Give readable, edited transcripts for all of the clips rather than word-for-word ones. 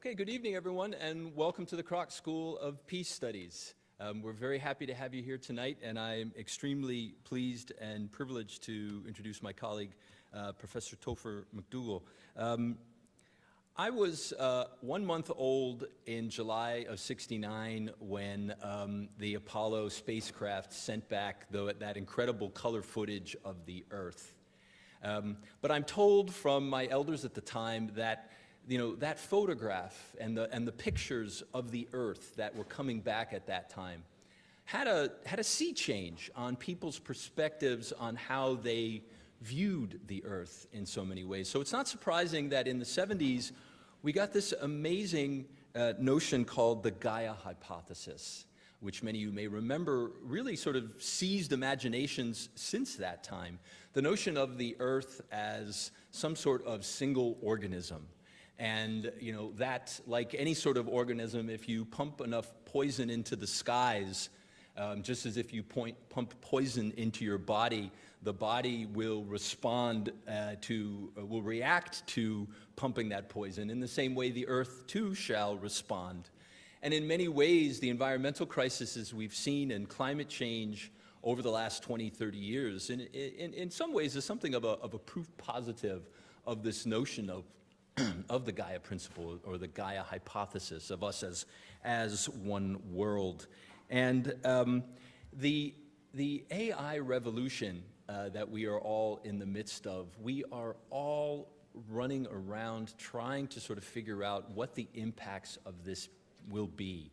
Okay, good evening, everyone, and welcome to the Kroc School of Peace Studies. We're very happy to have you here tonight, and I'm extremely pleased and privileged to introduce my colleague, Professor Topher McDougal. I was 1 month old in July of '69 when the Apollo spacecraft sent back that incredible color footage of the Earth. But I'm told from my elders at the time that that photograph and the pictures of the Earth that were coming back at that time had a sea change on people's perspectives on how they viewed the Earth in so many ways. So it's not surprising that in the '70s we got this amazing notion called the Gaia hypothesis, which many of you may remember really sort of seized imaginations since that time. The notion of the Earth as some sort of single organism. And that, like any sort of organism, if you pump enough poison into the skies, just as if you pump poison into your body, the body will will react to pumping that poison. In the same way, the Earth too shall respond. And in many ways, the environmental crises we've seen and climate change over the last 20, 30 years, in some ways, is something of a proof positive of this notion of the Gaia principle, or the Gaia hypothesis of us as one world. And the AI revolution that we are all in the midst of, we are all running around trying to sort of figure out what the impacts of this will be.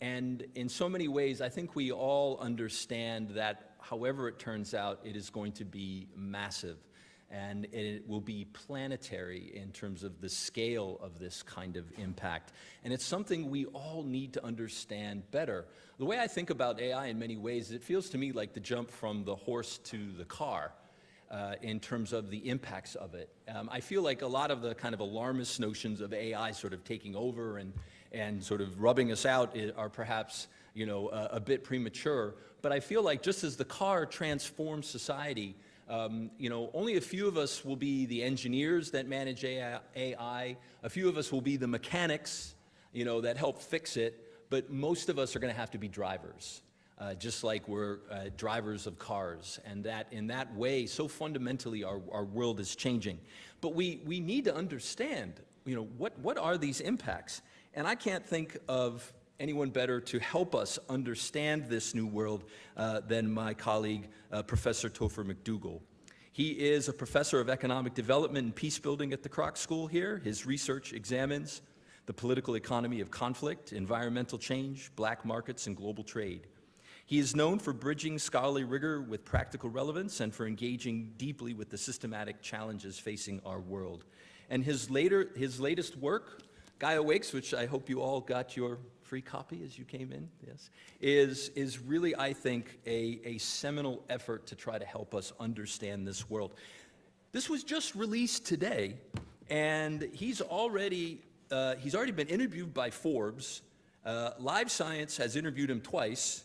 And in so many ways, I think we all understand that however it turns out, it is going to be massive. And it will be planetary in terms of the scale of this kind of impact. And it's something we all need to understand better. The way I think about AI in many ways, it feels to me like the jump from the horse to the car in terms of the impacts of it. I feel like a lot of the kind of alarmist notions of AI sort of taking over and sort of rubbing us out are perhaps a bit premature. But I feel like just as the car transforms society, only a few of us will be the engineers that manage AI. A few of us will be the mechanics, that help fix it. But most of us are going to have to be drivers, just like we're drivers of cars. And that in that way, so fundamentally, our world is changing. But we need to understand, what are these impacts? And I can't think of anyone better to help us understand this new world than my colleague, Professor Topher McDougal. He is a professor of economic development and peace building at the Kroc School here. His research examines the political economy of conflict, environmental change, black markets, and global trade. He is known for bridging scholarly rigor with practical relevance and for engaging deeply with the systematic challenges facing our world. And his latest work, Gaia Wakes, which I hope you all got your free copy as you came in, yes, is really, I think, a seminal effort to try to help us understand this world. This was just released today, and he's already been interviewed by Forbes. Live Science has interviewed him twice.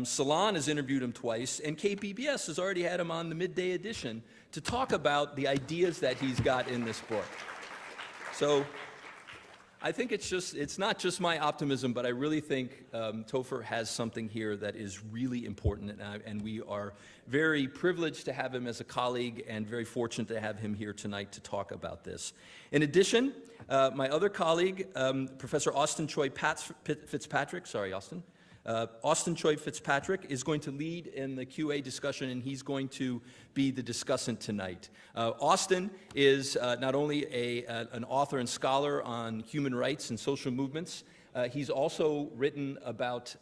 Salon has interviewed him twice, and KIPJ has already had him on the midday edition to talk about the ideas that he's got in this book. So I think it's not just my optimism, but I really think Topher has something here that is really important, and we are very privileged to have him as a colleague and very fortunate to have him here tonight to talk about this. In addition, my other colleague, Professor Austin Choi Fitzpatrick, Austin Choi Fitzpatrick is going to lead in the QA discussion, and he's going to be the discussant tonight. Austin is not only an author and scholar on human rights and social movements, he's also written about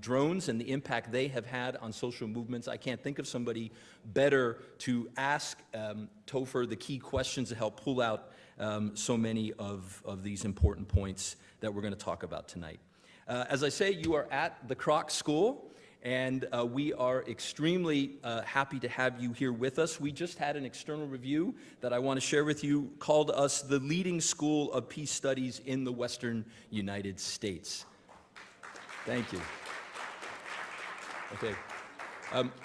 drones and the impact they have had on social movements. I can't think of somebody better to ask Topher the key questions to help pull out so many of these important points that we're going to talk about tonight. As I say, you are at the Kroc School, and we are extremely happy to have you here with us. We just had an external review that I want to share with you called us the leading school of peace studies in the Western United States. Thank you. Okay.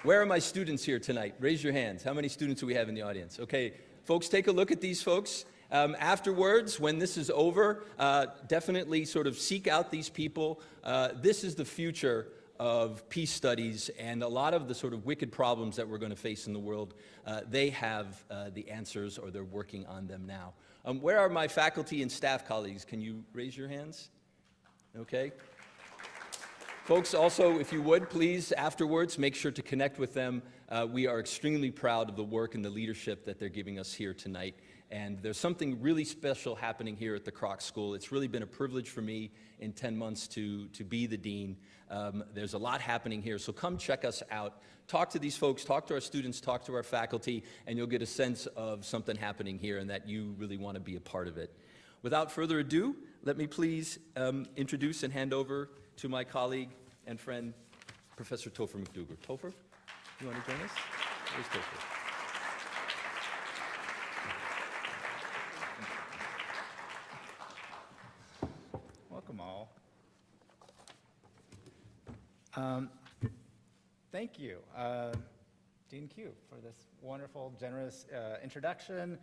Where are my students here tonight? Raise your hands. How many students do we have in the audience? Okay, folks, take a look at these folks. Afterwards, when this is over, definitely sort of seek out these people. This is the future of peace studies, and a lot of the sort of wicked problems that we're going to face in the world, they have the answers, or they're working on them now. Where are my faculty and staff colleagues? Can you raise your hands? Okay. Folks, also, if you would, please, afterwards, make sure to connect with them. We are extremely proud of the work and the leadership that they're giving us here tonight. And there's something really special happening here at the Kroc School. It's really been a privilege for me in 10 months to be the dean. There's a lot happening here, so come check us out. Talk to these folks, talk to our students, talk to our faculty, and you'll get a sense of something happening here and that you really want to be a part of it. Without further ado, let me please introduce and hand over to my colleague and friend, Professor Topher McDougal. Topher, you want to join us? Where's Topher? Welcome all. Thank you, Dean Q, for this wonderful, generous introduction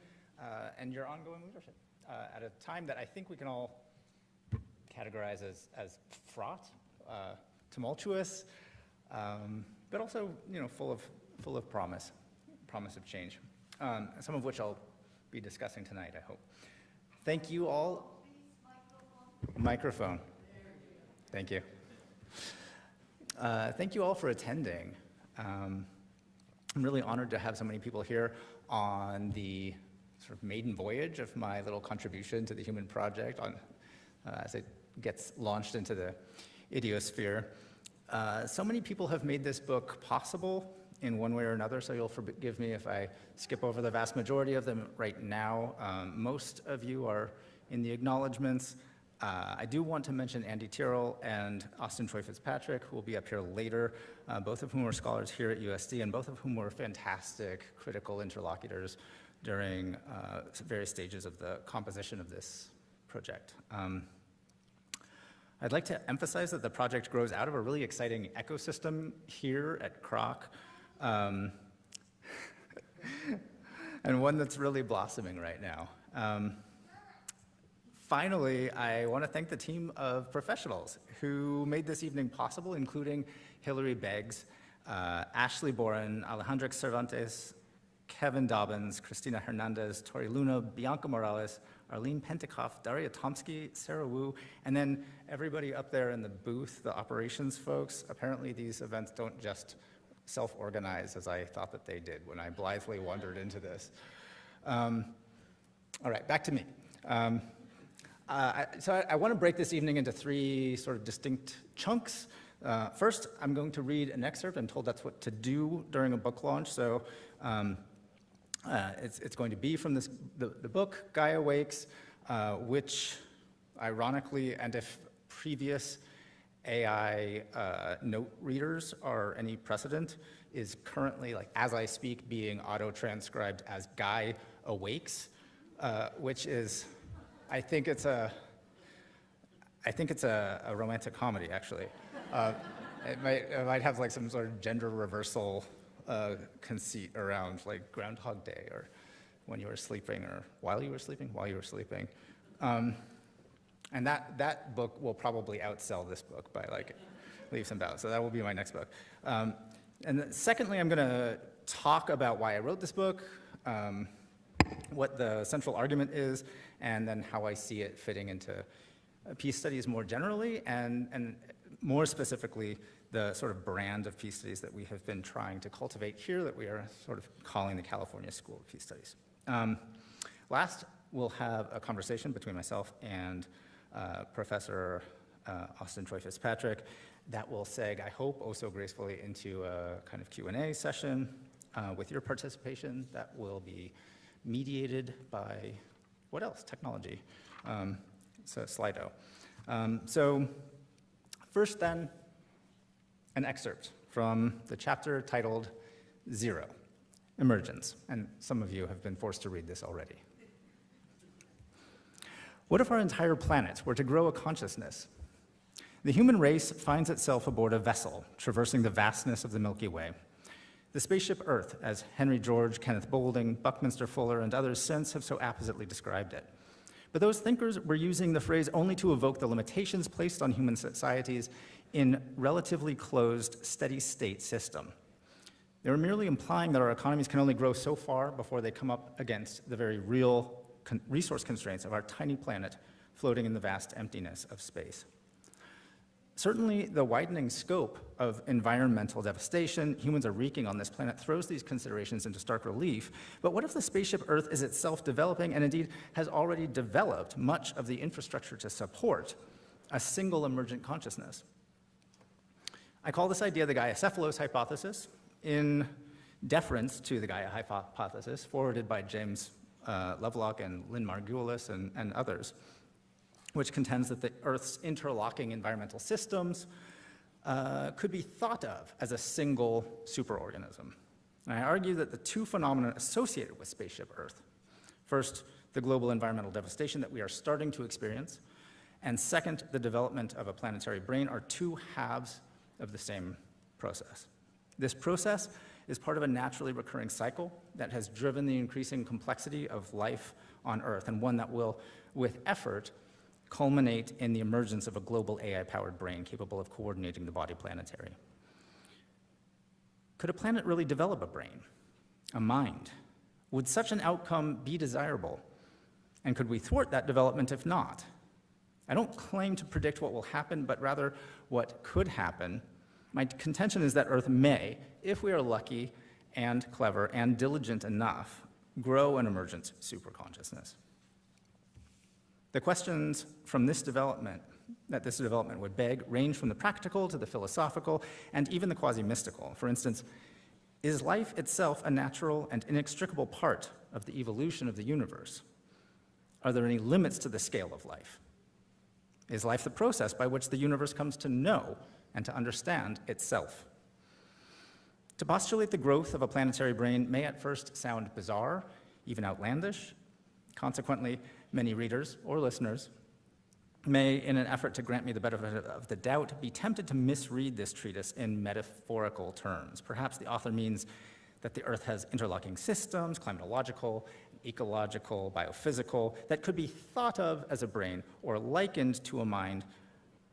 and your ongoing leadership at a time that I think we can all categorize as fraught, tumultuous, but also, full of promise of change. Some of which I'll be discussing tonight, I hope. Thank you all. Microphone. Thank you. Thank you all for attending. I'm really honored to have so many people here on the sort of maiden voyage of my little contribution to the Human Project as it gets launched into the idiosphere. So many people have made this book possible in one way or another, so you'll forgive me if I skip over the vast majority of them right now. Most of you are in the acknowledgements. I do want to mention Andy Tyrrell and Austin Troy Fitzpatrick, who will be up here later, both of whom are scholars here at USD, and both of whom were fantastic critical interlocutors during various stages of the composition of this project. I'd like to emphasize that the project grows out of a really exciting ecosystem here at Kroc, and one that's really blossoming right now. Finally, I want to thank the team of professionals who made this evening possible, including Hilary Beggs, Ashley Boren, Alejandro Cervantes, Kevin Dobbins, Christina Hernandez, Tori Luna, Bianca Morales, Arlene Pentikoff, Daria Tomsky, Sarah Wu, and then everybody up there in the booth, the operations folks. Apparently these events don't just self-organize as I thought that they did when I blithely wandered into this. All right, back to me. So I want to break this evening into three sort of distinct chunks. First, I'm going to read an excerpt. I'm told that's what to do during a book launch. So it's going to be from the book, Gaia Wakes, which ironically, and if previous AI note readers are any precedent, is currently, like as I speak, being auto-transcribed as Gaia Awakes, which is, I think it's a romantic comedy, actually. It might have like some sort of gender reversal conceit around like Groundhog Day, or when you were sleeping, or while you were sleeping. And that book will probably outsell this book by like leaps and bounds. So that will be my next book. And then secondly, I'm going to talk about why I wrote this book, what the central argument is, and then how I see it fitting into peace studies more generally, and more specifically, the sort of brand of peace studies that we have been trying to cultivate here that we are sort of calling the California School of Peace Studies. Last, we'll have a conversation between myself and Professor Austin Troy Fitzpatrick that will seg, I hope, oh so gracefully into a kind of Q&A session with your participation that will be mediated by, what else? Technology. So Slido. So first then, an excerpt from the chapter titled Zero, Emergence. And some of you have been forced to read this already. What if our entire planet were to grow a consciousness? The human race finds itself aboard a vessel traversing the vastness of the Milky Way. The spaceship Earth, as Henry George, Kenneth Boulding, Buckminster Fuller, and others since have so appositely described it. But those thinkers were using the phrase only to evoke the limitations placed on human societies in relatively closed, steady-state system. They were merely implying that our economies can only grow so far before they come up against the very real resource constraints of our tiny planet floating in the vast emptiness of space. Certainly, the widening scope of environmental devastation humans are wreaking on this planet throws these considerations into stark relief. But what if the spaceship Earth is itself developing, and indeed has already developed much of the infrastructure to support a single emergent consciousness? I call this idea the Gaia-cephalos hypothesis, in deference to the Gaia hypothesis forwarded by James Lovelock and Lynn Margulis and others, which contends that the Earth's interlocking environmental systems could be thought of as a single superorganism. And I argue that the two phenomena associated with spaceship Earth, first, the global environmental devastation that we are starting to experience, and second, the development of a planetary brain, are two halves of the same process. This process is part of a naturally recurring cycle that has driven the increasing complexity of life on Earth, and one that will, with effort, culminate in the emergence of a global AI-powered brain capable of coordinating the body planetary. Could a planet really develop a brain, a mind? Would such an outcome be desirable? And could we thwart that development if not? I don't claim to predict what will happen, but rather what could happen. My contention is that Earth may, if we are lucky and clever and diligent enough, grow an emergent superconsciousness. The questions from this development would beg range from the practical to the philosophical and even the quasi-mystical. For instance, is life itself a natural and inextricable part of the evolution of the universe? Are there any limits to the scale of life? Is life the process by which the universe comes to know and to understand itself? To postulate the growth of a planetary brain may at first sound bizarre, even outlandish. Consequently, many readers or listeners may, in an effort to grant me the benefit of the doubt, be tempted to misread this treatise in metaphorical terms. Perhaps the author means that the Earth has interlocking systems, climatological, ecological, biophysical, that could be thought of as a brain or likened to a mind,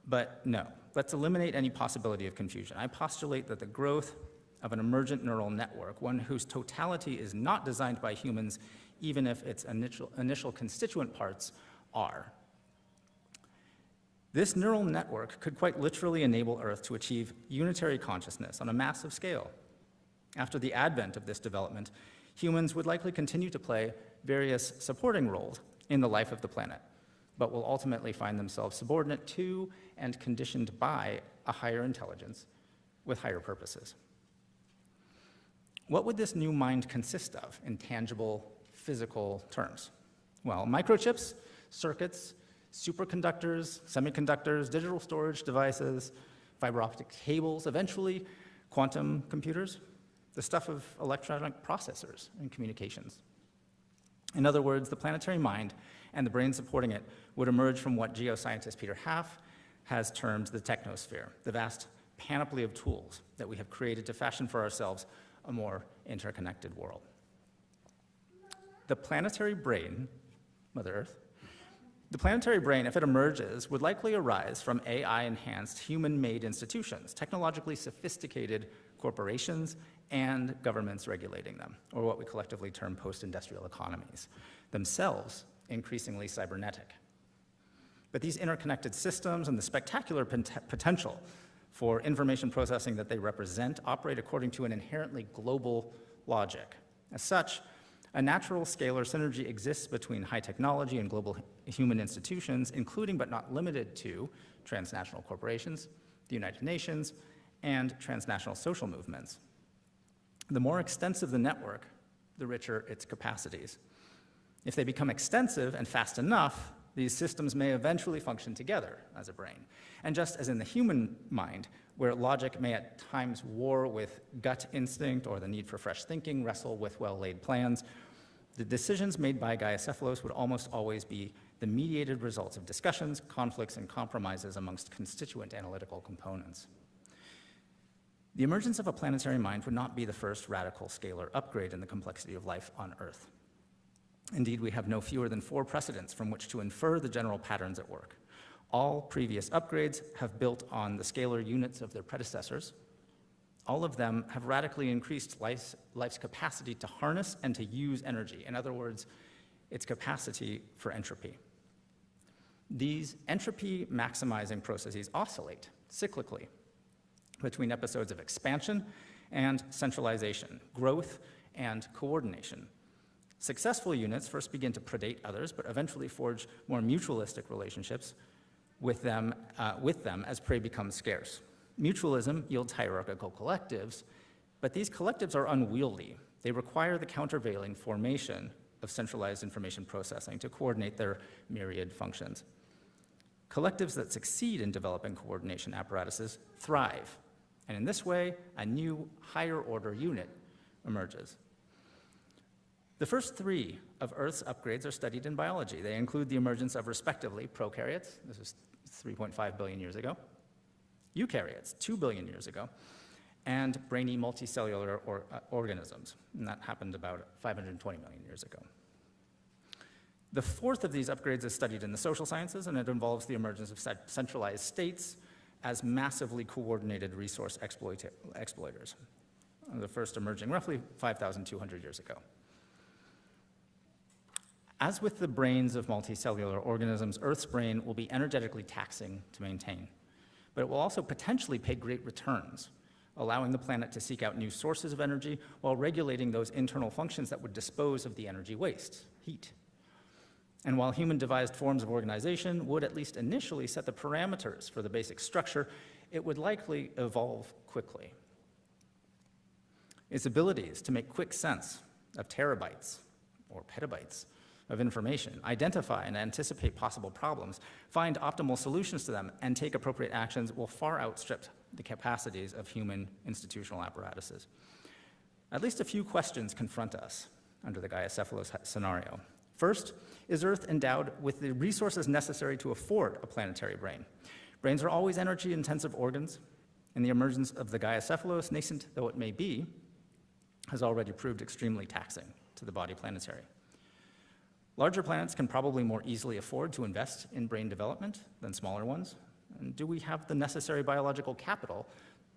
but no. Let's eliminate any possibility of confusion. I postulate that the growth of an emergent neural network, one whose totality is not designed by humans, even if its initial constituent parts are. This neural network could quite literally enable Earth to achieve unitary consciousness on a massive scale. After the advent of this development, humans would likely continue to play various supporting roles in the life of the planet, but will ultimately find themselves subordinate to and conditioned by a higher intelligence with higher purposes. What would this new mind consist of in tangible, physical terms? Well, microchips, circuits, superconductors, semiconductors, digital storage devices, fiber optic cables, eventually quantum computers, the stuff of electronic processors and communications. In other words, the planetary mind and the brain supporting it would emerge from what geoscientist Peter Haff has termed the technosphere, the vast panoply of tools that we have created to fashion for ourselves a more interconnected world. The planetary brain, Mother Earth, the planetary brain, if it emerges, would likely arise from AI-enhanced human-made institutions, technologically sophisticated corporations, and governments regulating them, or what we collectively term post-industrial economies, themselves increasingly cybernetic. But these interconnected systems and the spectacular potential for information processing that they represent operate according to an inherently global logic. As such, a natural scalar synergy exists between high technology and global human institutions, including but not limited to transnational corporations, the United Nations, and transnational social movements. The more extensive the network, the richer its capacities. If they become extensive and fast enough, these systems may eventually function together as a brain. And just as in the human mind, where logic may at times war with gut instinct or the need for fresh thinking, wrestle with well-laid plans, the decisions made by Gaia-cephalos would almost always be the mediated results of discussions, conflicts, and compromises amongst constituent analytical components. The emergence of a planetary mind would not be the first radical scalar upgrade in the complexity of life on Earth. Indeed, we have no fewer than 4 precedents from which to infer the general patterns at work. All previous upgrades have built on the scalar units of their predecessors. All of them have radically increased life's capacity to harness and to use energy. In other words, its capacity for entropy. These entropy maximizing processes oscillate cyclically between episodes of expansion and centralization, growth and coordination. Successful units first begin to predate others, but eventually forge more mutualistic relationships with them as prey becomes scarce. Mutualism yields hierarchical collectives, but these collectives are unwieldy. They require the countervailing formation of centralized information processing to coordinate their myriad functions. Collectives that succeed in developing coordination apparatuses thrive, and in this way, a new higher order unit emerges. The first 3 of Earth's upgrades are studied in biology. They include the emergence of, respectively, prokaryotes, this is 3.5 billion years ago, eukaryotes, 2 billion years ago, and brainy multicellular organisms, and that happened about 520 million years ago. The 4th of these upgrades is studied in the social sciences, and it involves the emergence of centralized states as massively coordinated resource exploiters, the first emerging roughly 5,200 years ago. As with the brains of multicellular organisms, Earth's brain will be energetically taxing to maintain, but it will also potentially pay great returns, allowing the planet to seek out new sources of energy while regulating those internal functions that would dispose of the energy waste, heat. And while human-devised forms of organization would at least initially set the parameters for the basic structure, it would likely evolve quickly. Its abilities to make quick sense of terabytes or petabytes of information, identify and anticipate possible problems, find optimal solutions to them, and take appropriate actions will far outstrip the capacities of human institutional apparatuses. At least a few questions confront us under the Gaia-cephalos scenario. First, is Earth endowed with the resources necessary to afford a planetary brain? Brains are always energy-intensive organs, and the emergence of the Gaia-cephalos, nascent though it may be, has already proved extremely taxing to the body planetary. Larger planets can probably more easily afford to invest in brain development than smaller ones. And do we have the necessary biological capital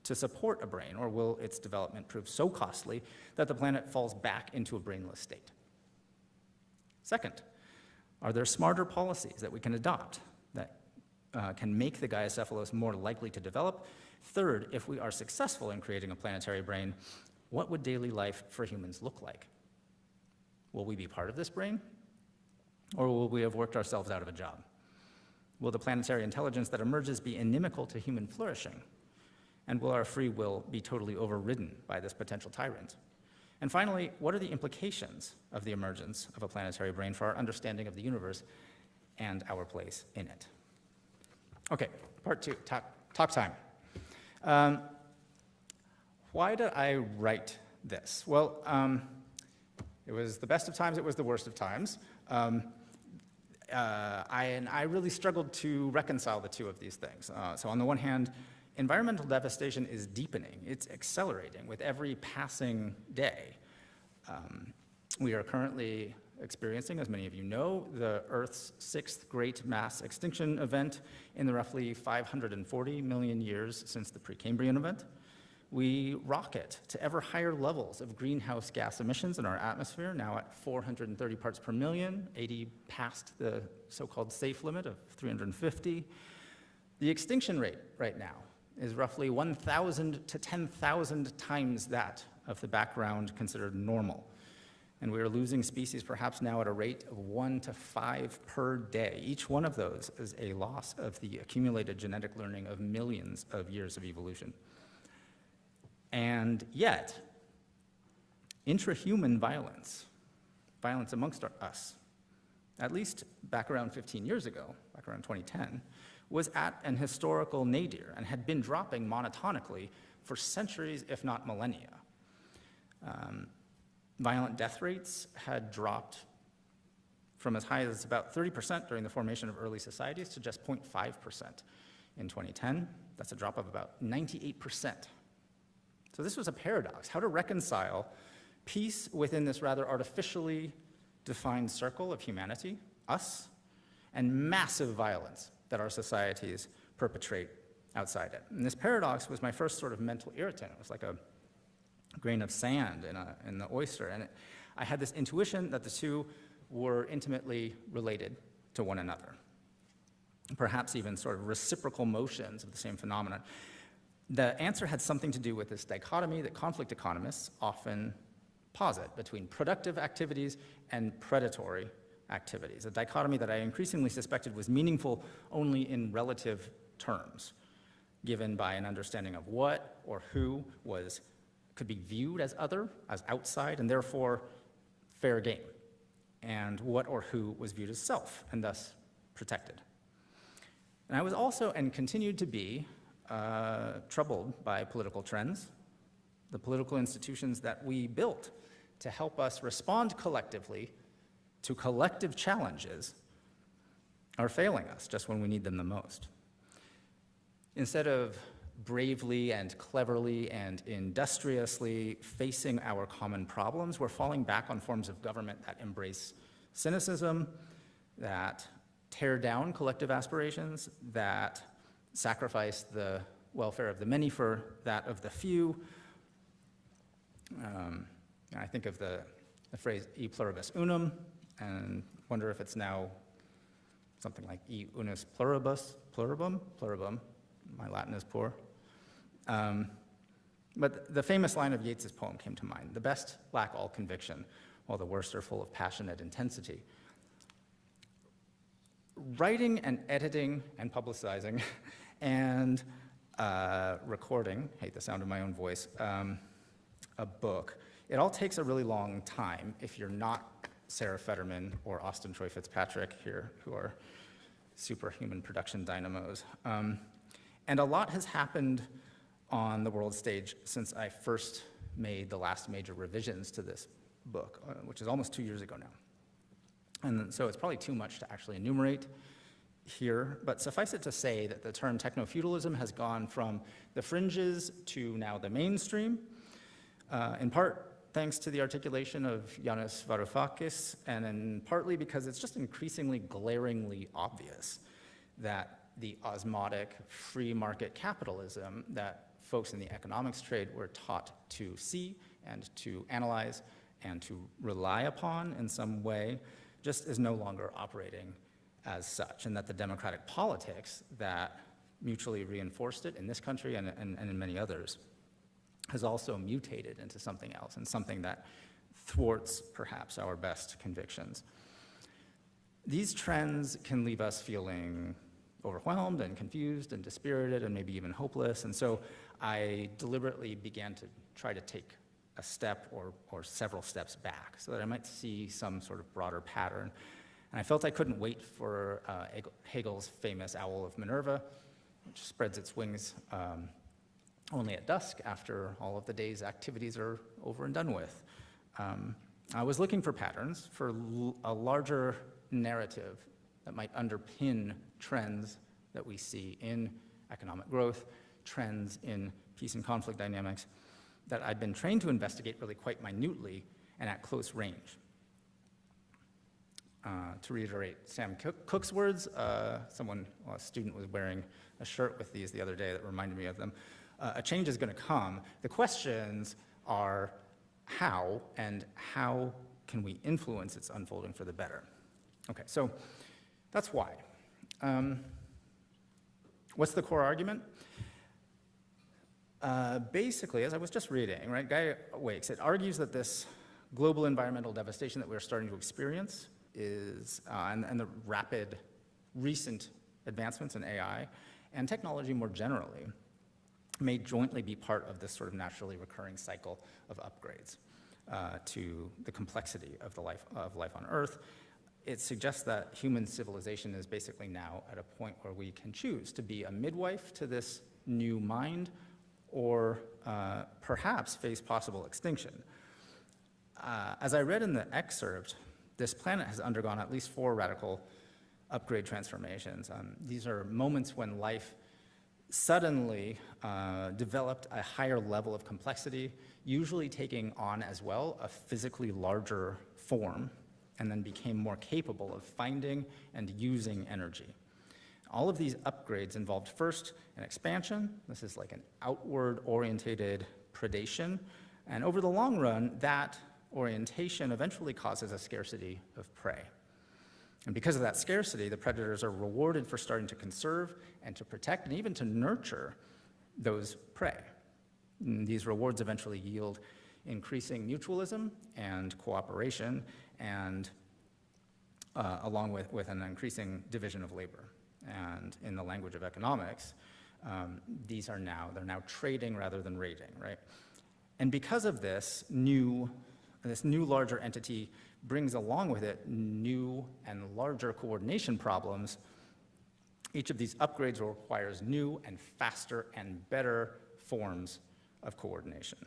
to support a brain, or will its development prove so costly that the planet falls back into a brainless state? Second, are there smarter policies that we can adopt that can make the Gaia-cephalos more likely to develop? Third, if we are successful in creating a planetary brain, what would daily life for humans look like? Will we be part of this brain? Or will we have worked ourselves out of a job? Will the planetary intelligence that emerges be inimical to human flourishing? And will our free will be totally overridden by this potential tyrant? And finally, what are the implications of the emergence of a planetary brain for our understanding of the universe and our place in it? Okay, part 2, talk time. Why did I write this? Well, it was the best of times, it was the worst of times. I really struggled to reconcile the two of these things. So on the one hand, environmental devastation is deepening. It's accelerating with every passing day. We are currently experiencing, as many of you know, the Earth's 6th great mass extinction event in the roughly 540 million years since the Precambrian event. We rocket to ever higher levels of greenhouse gas emissions in our atmosphere, now at 430 parts per million, 80 past the so-called safe limit of 350. The extinction rate right now is roughly 1,000 to 10,000 times that of the background considered normal. And we are losing species perhaps now at a rate of 1 to 5 per day. Each one of those is a loss of the accumulated genetic learning of millions of years of evolution. And yet, intrahuman violence amongst us, at least back around 15 years ago, back around 2010, was at an historical nadir and had been dropping monotonically for centuries, if not millennia. Violent death rates had dropped from as high as about 30% during the formation of early societies to just 0.5% in 2010. That's a drop of about 98% So this was a paradox, how to reconcile peace within this rather artificially defined circle of humanity, us, and massive violence that our societies perpetrate outside it. And this paradox was my first sort of mental irritant. It was like a grain of sand in the oyster. And I had this intuition that the two were intimately related to one another, perhaps even sort of reciprocal motions of the same phenomenon. The answer had something to do with this dichotomy that conflict economists often posit between productive activities and predatory activities, a dichotomy that I increasingly suspected was meaningful only in relative terms, given by an understanding of what or who could be viewed as other, as outside, and therefore fair game, and what or who was viewed as self, and thus protected. And I was also, and continued to be, troubled by political trends, the political institutions that we built to help us respond collectively to collective challenges are failing us just when we need them the most. Instead of bravely and cleverly and industriously facing our common problems, we're falling back on forms of government that embrace cynicism, that tear down collective aspirations, that sacrifice the welfare of the many for that of the few. I think of the phrase e pluribus unum, and wonder if it's now something like e unus pluribus, pluribum. My Latin is poor. But the famous line of Yeats's poem came to mind: "The best lack all conviction, while the worst are full of passionate intensity." Writing and editing and publicizing and recording, hate the sound of my own voice, a book, it all takes a really long time if you're not Sarah Fetterman or Austin Troy Fitzpatrick here, who are superhuman production dynamos. And a lot has happened on the world stage since I first made the last major revisions to this book, which is almost 2 years ago now. And so it's probably too much to actually enumerate here, but suffice it to say that the term techno-feudalism has gone from the fringes to now the mainstream, in part thanks to the articulation of Yanis Varoufakis, and in partly because it's just increasingly glaringly obvious that the osmotic free market capitalism that folks in the economics trade were taught to see and to analyze and to rely upon in some way just is no longer operating as such, and that the democratic politics that mutually reinforced it in this country and in many others has also mutated into something else, and something that thwarts perhaps our best convictions. These trends can leave us feeling overwhelmed and confused and dispirited and maybe even hopeless, and so I deliberately began to try to take a step or several steps back so that I might see some sort of broader pattern. And I felt I couldn't wait for Hegel's famous owl of Minerva, which spreads its wings only at dusk after all of the day's activities are over and done with. I was looking for patterns, for a larger narrative that might underpin trends that we see in economic growth, trends in peace and conflict dynamics that I'd been trained to investigate really quite minutely and at close range. To reiterate Sam Cooke's words, a student was wearing a shirt with these the other day that reminded me of them. A change is going to come. The questions are how, and how can we influence its unfolding for the better? Okay, so that's why. What's the core argument? Basically, as I was just reading, right, Gaia Wakes, it argues that this global environmental devastation that we're starting to experience is, and the rapid recent advancements in AI and technology more generally, may jointly be part of this sort of naturally recurring cycle of upgrades to the complexity of life on Earth. It suggests that human civilization is basically now at a point where we can choose to be a midwife to this new mind, or perhaps face possible extinction. As I read in the excerpt, this planet has undergone at least 4 radical upgrade transformations. These are moments when life suddenly developed a higher level of complexity, usually taking on as well a physically larger form, and then became more capable of finding and using energy. All of these upgrades involved first an expansion. This is like an outward-orientated predation. And over the long run, that orientation eventually causes a scarcity of prey. And because of that scarcity, the predators are rewarded for starting to conserve and to protect and even to nurture those prey. And these rewards eventually yield increasing mutualism and cooperation, and along with an increasing division of labor. And in the language of economics, they're now trading rather than raiding, right? And because of this new larger entity brings along with it new and larger coordination problems. Each of these upgrades requires new and faster and better forms of coordination,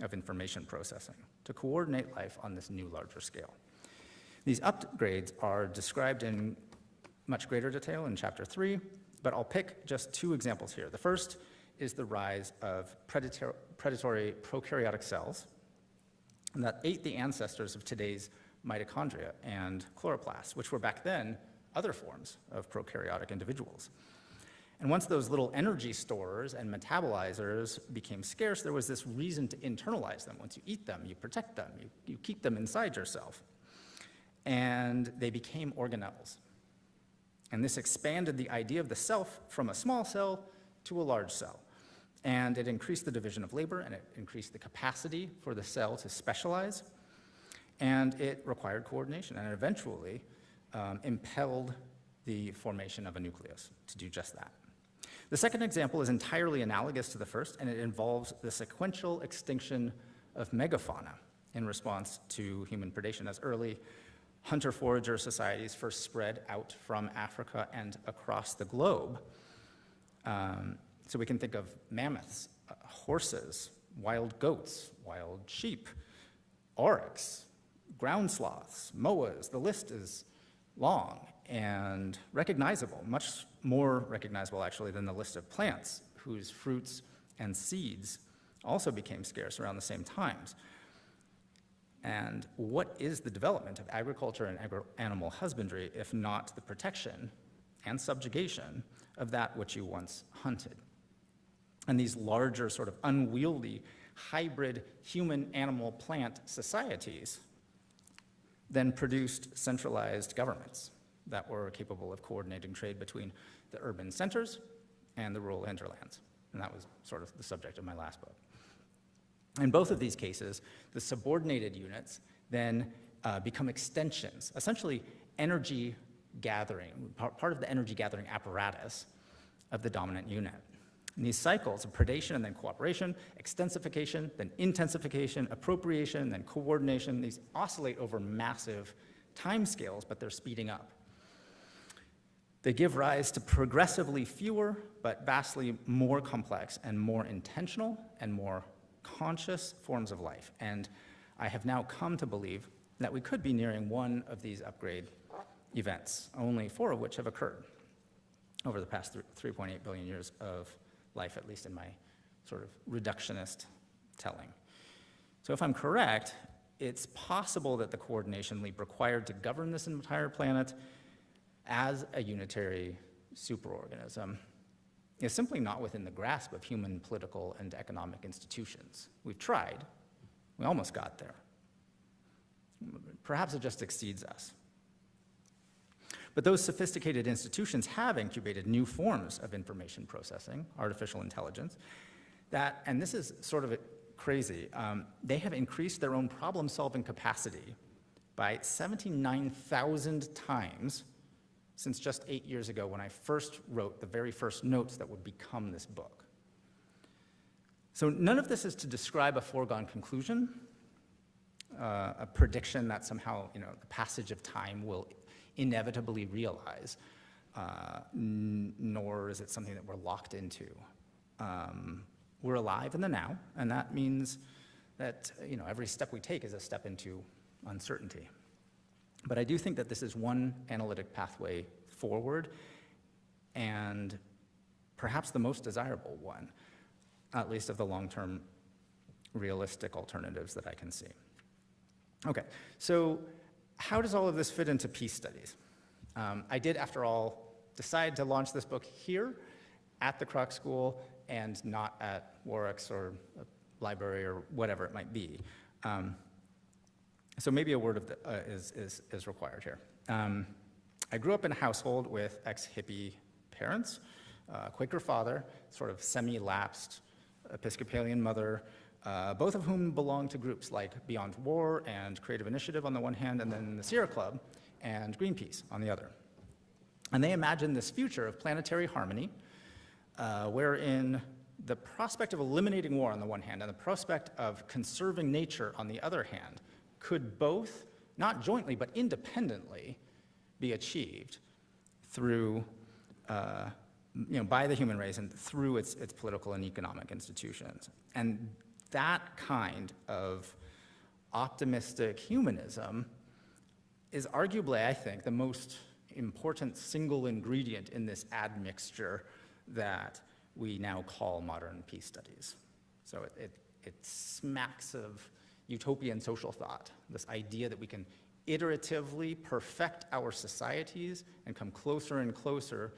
of information processing, to coordinate life on this new larger scale. These upgrades are described in much greater detail in chapter 3, but I'll pick just 2 examples here. The first is the rise of predatory prokaryotic cells that ate the ancestors of today's mitochondria and chloroplasts, which were back then other forms of prokaryotic individuals. And once those little energy storers and metabolizers became scarce, there was this reason to internalize them. Once you eat them, you protect them, you keep them inside yourself. And they became organelles. And this expanded the idea of the self from a small cell to a large cell. And it increased the division of labor, and it increased the capacity for the cell to specialize, and it required coordination, and it eventually impelled the formation of a nucleus to do just that. The second example is entirely analogous to the first, and it involves the sequential extinction of megafauna in response to human predation, as early hunter-forager societies first spread out from Africa and across the globe. So we can think of mammoths, horses, wild goats, wild sheep, oryx, ground sloths, moas. The list is long and recognizable, much more recognizable actually than the list of plants whose fruits and seeds also became scarce around the same times. And what is the development of agriculture and animal husbandry if not the protection and subjugation of that which you once hunted? And these larger, sort of unwieldy, hybrid human-animal-plant societies then produced centralized governments that were capable of coordinating trade between the urban centers and the rural hinterlands. And that was sort of the subject of my last book. In both of these cases, the subordinated units then become extensions, essentially energy gathering, part of the energy gathering apparatus of the dominant unit. And these cycles of predation and then cooperation, extensification, then intensification, appropriation, then coordination, these oscillate over massive timescales, but they're speeding up. They give rise to progressively fewer, but vastly more complex and more intentional and more conscious forms of life. And I have now come to believe that we could be nearing one of these upgrade events, only 4 of which have occurred over the past 3.8 billion years of life, at least in my sort of reductionist telling. So if I'm correct, it's possible that the coordination leap required to govern this entire planet as a unitary superorganism is simply not within the grasp of human political and economic institutions. We've tried. We almost got there. Perhaps it just exceeds us. But those sophisticated institutions have incubated new forms of information processing, artificial intelligence, that, and this is sort of crazy, they have increased their own problem-solving capacity by 79,000 times since just 8 years ago when I first wrote the very first notes that would become this book. So none of this is to describe a foregone conclusion, a prediction that somehow, the passage of time will inevitably realize, nor is it something that we're locked into. We're alive in the now, and that means that every step we take is a step into uncertainty. But I do think that this is one analytic pathway forward, and perhaps the most desirable one, at least of the long-term realistic alternatives that I can see. Okay, so how does all of this fit into peace studies? I did, after all, decide to launch this book here at the Kroc School and not at Warwick's or a library or whatever it might be. So maybe a word of is required here. I grew up in a household with ex-hippie parents, Quaker father, sort of semi-lapsed Episcopalian mother, both of whom belonged to groups like Beyond War and Creative Initiative on the one hand, and then the Sierra Club and Greenpeace on the other. And they imagined this future of planetary harmony, wherein the prospect of eliminating war on the one hand and the prospect of conserving nature on the other hand could both, not jointly, but independently, be achieved through, by the human race and through its political and economic institutions. And that kind of optimistic humanism is arguably, I think, the most important single ingredient in this admixture that we now call modern peace studies. So it smacks of utopian social thought, this idea that we can iteratively perfect our societies and come closer and closer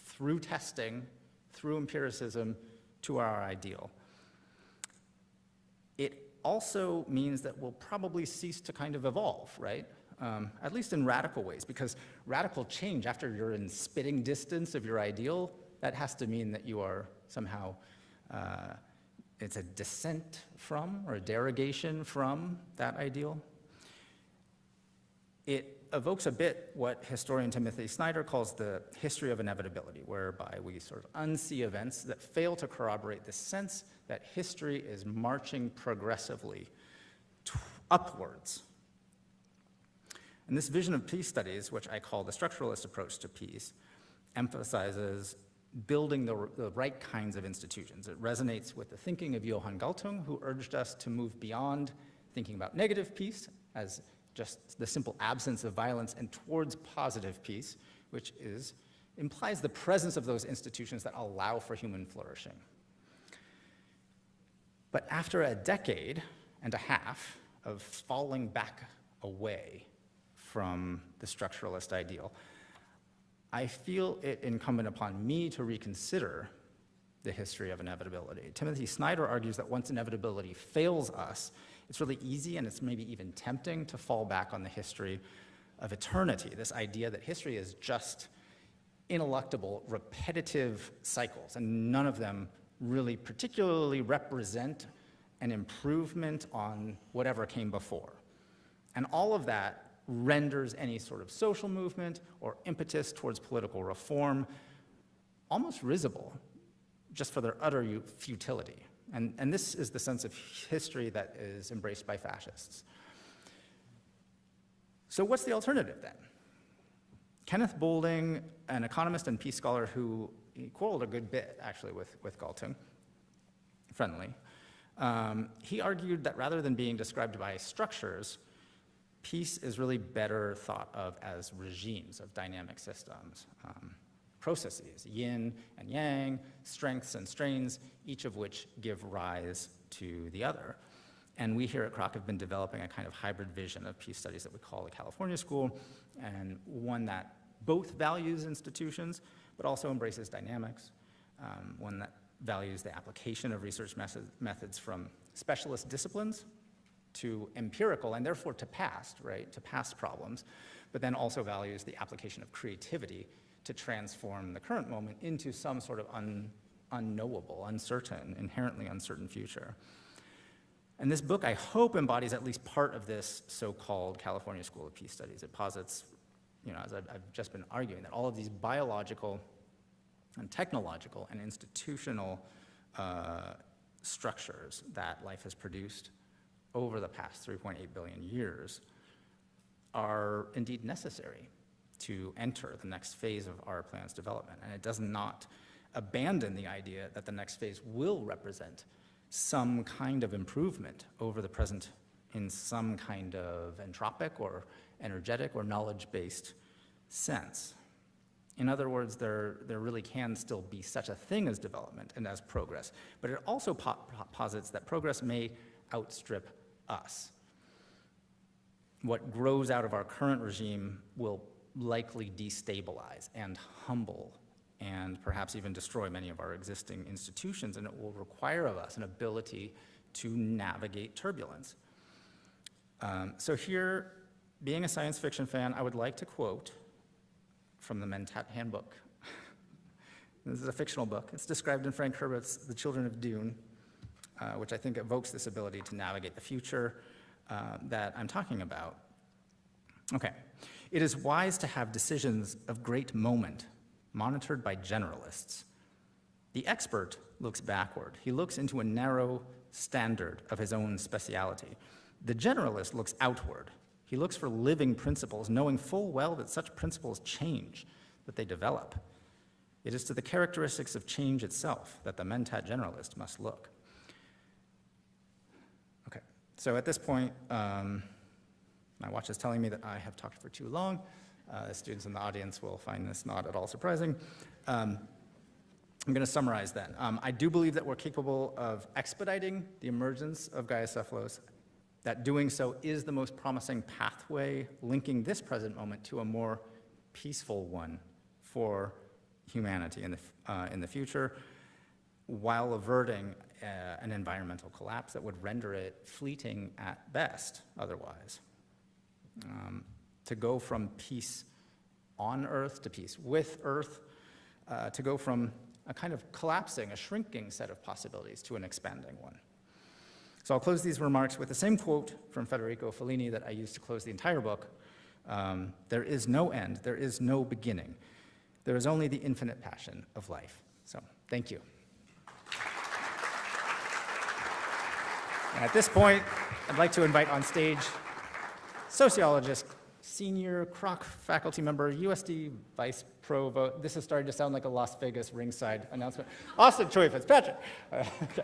through testing, through empiricism, to our ideal. It also means that we'll probably cease to kind of evolve, right? At least in radical ways, because radical change after you're in spitting distance of your ideal, that has to mean that you are somehow, it's a descent from or a derogation from that ideal. It evokes a bit what historian Timothy Snyder calls the history of inevitability, whereby we sort of unsee events that fail to corroborate the sense that history is marching progressively upwards. And this vision of peace studies, which I call the structuralist approach to peace, emphasizes building the right kinds of institutions. It resonates with the thinking of Johan Galtung, who urged us to move beyond thinking about negative peace as just the simple absence of violence and towards positive peace, which implies the presence of those institutions that allow for human flourishing. But after a decade and a half of falling back away from the structuralist ideal, I feel it incumbent upon me to reconsider the history of inevitability. Timothy Snyder argues that once inevitability fails us, it's really easy and it's maybe even tempting to fall back on the history of eternity, this idea that history is just ineluctable, repetitive cycles, and none of them really particularly represent an improvement on whatever came before. And all of that renders any sort of social movement or impetus towards political reform almost risible, just for their utter futility. And this is the sense of history that is embraced by fascists. So what's the alternative then? Kenneth Boulding, an economist and peace scholar who quarreled a good bit, actually, with Galtung, friendly, he argued that rather than being described by structures, peace is really better thought of as regimes of dynamic systems, processes, yin and yang, strengths and strains, each of which give rise to the other. And we here at Kroc have been developing a kind of hybrid vision of peace studies that we call the California School, and one that both values institutions, but also embraces dynamics, one that values the application of research methods from specialist disciplines to empirical, and therefore to past, right, to past problems, but then also values the application of creativity to transform the current moment into some sort of unknowable, uncertain, inherently uncertain future. And this book, I hope, embodies at least part of this so-called California School of Peace Studies. It posits, as I've just been arguing, that all of these biological and technological and institutional structures that life has produced over the past 3.8 billion years are indeed necessary to enter the next phase of our planet's development. And it does not abandon the idea that the next phase will represent some kind of improvement over the present in some kind of entropic or energetic or knowledge-based sense. In other words, there really can still be such a thing as development and as progress, but it also posits that progress may outstrip us. What grows out of our current regime will likely destabilize and humble and perhaps even destroy many of our existing institutions, and it will require of us an ability to navigate turbulence. So here, being a science fiction fan, I would like to quote from the Mentat Handbook. This is a fictional book. It's described in Frank Herbert's The Children of Dune, which I think evokes this ability to navigate the future that I'm talking about. Okay. It is wise to have decisions of great moment monitored by generalists. The expert looks backward. He looks into a narrow standard of his own speciality. The generalist looks outward. He looks for living principles, knowing full well that such principles change, that they develop. It is to the characteristics of change itself that the Mentat generalist must look. Okay, so at this point, my watch is telling me that I have talked for too long. The students in the audience will find this not at all surprising. I'm going to summarize then. I do believe that we're capable of expediting the emergence of Gaia Cephalos, that doing so is the most promising pathway linking this present moment to a more peaceful one for humanity in the future, while averting an environmental collapse that would render it fleeting at best otherwise. To go from peace on Earth to peace with Earth, to go from a kind of collapsing, a shrinking set of possibilities to an expanding one. So I'll close these remarks with the same quote from Federico Fellini that I used to close the entire book. There is no end, there is no beginning. There is only the infinite passion of life. So, thank you. And at this point, I'd like to invite on stage sociologist, senior Kroc faculty member, USD vice provost. This is starting to sound like a Las Vegas ringside announcement. Austin Choi Fitzpatrick. Okay.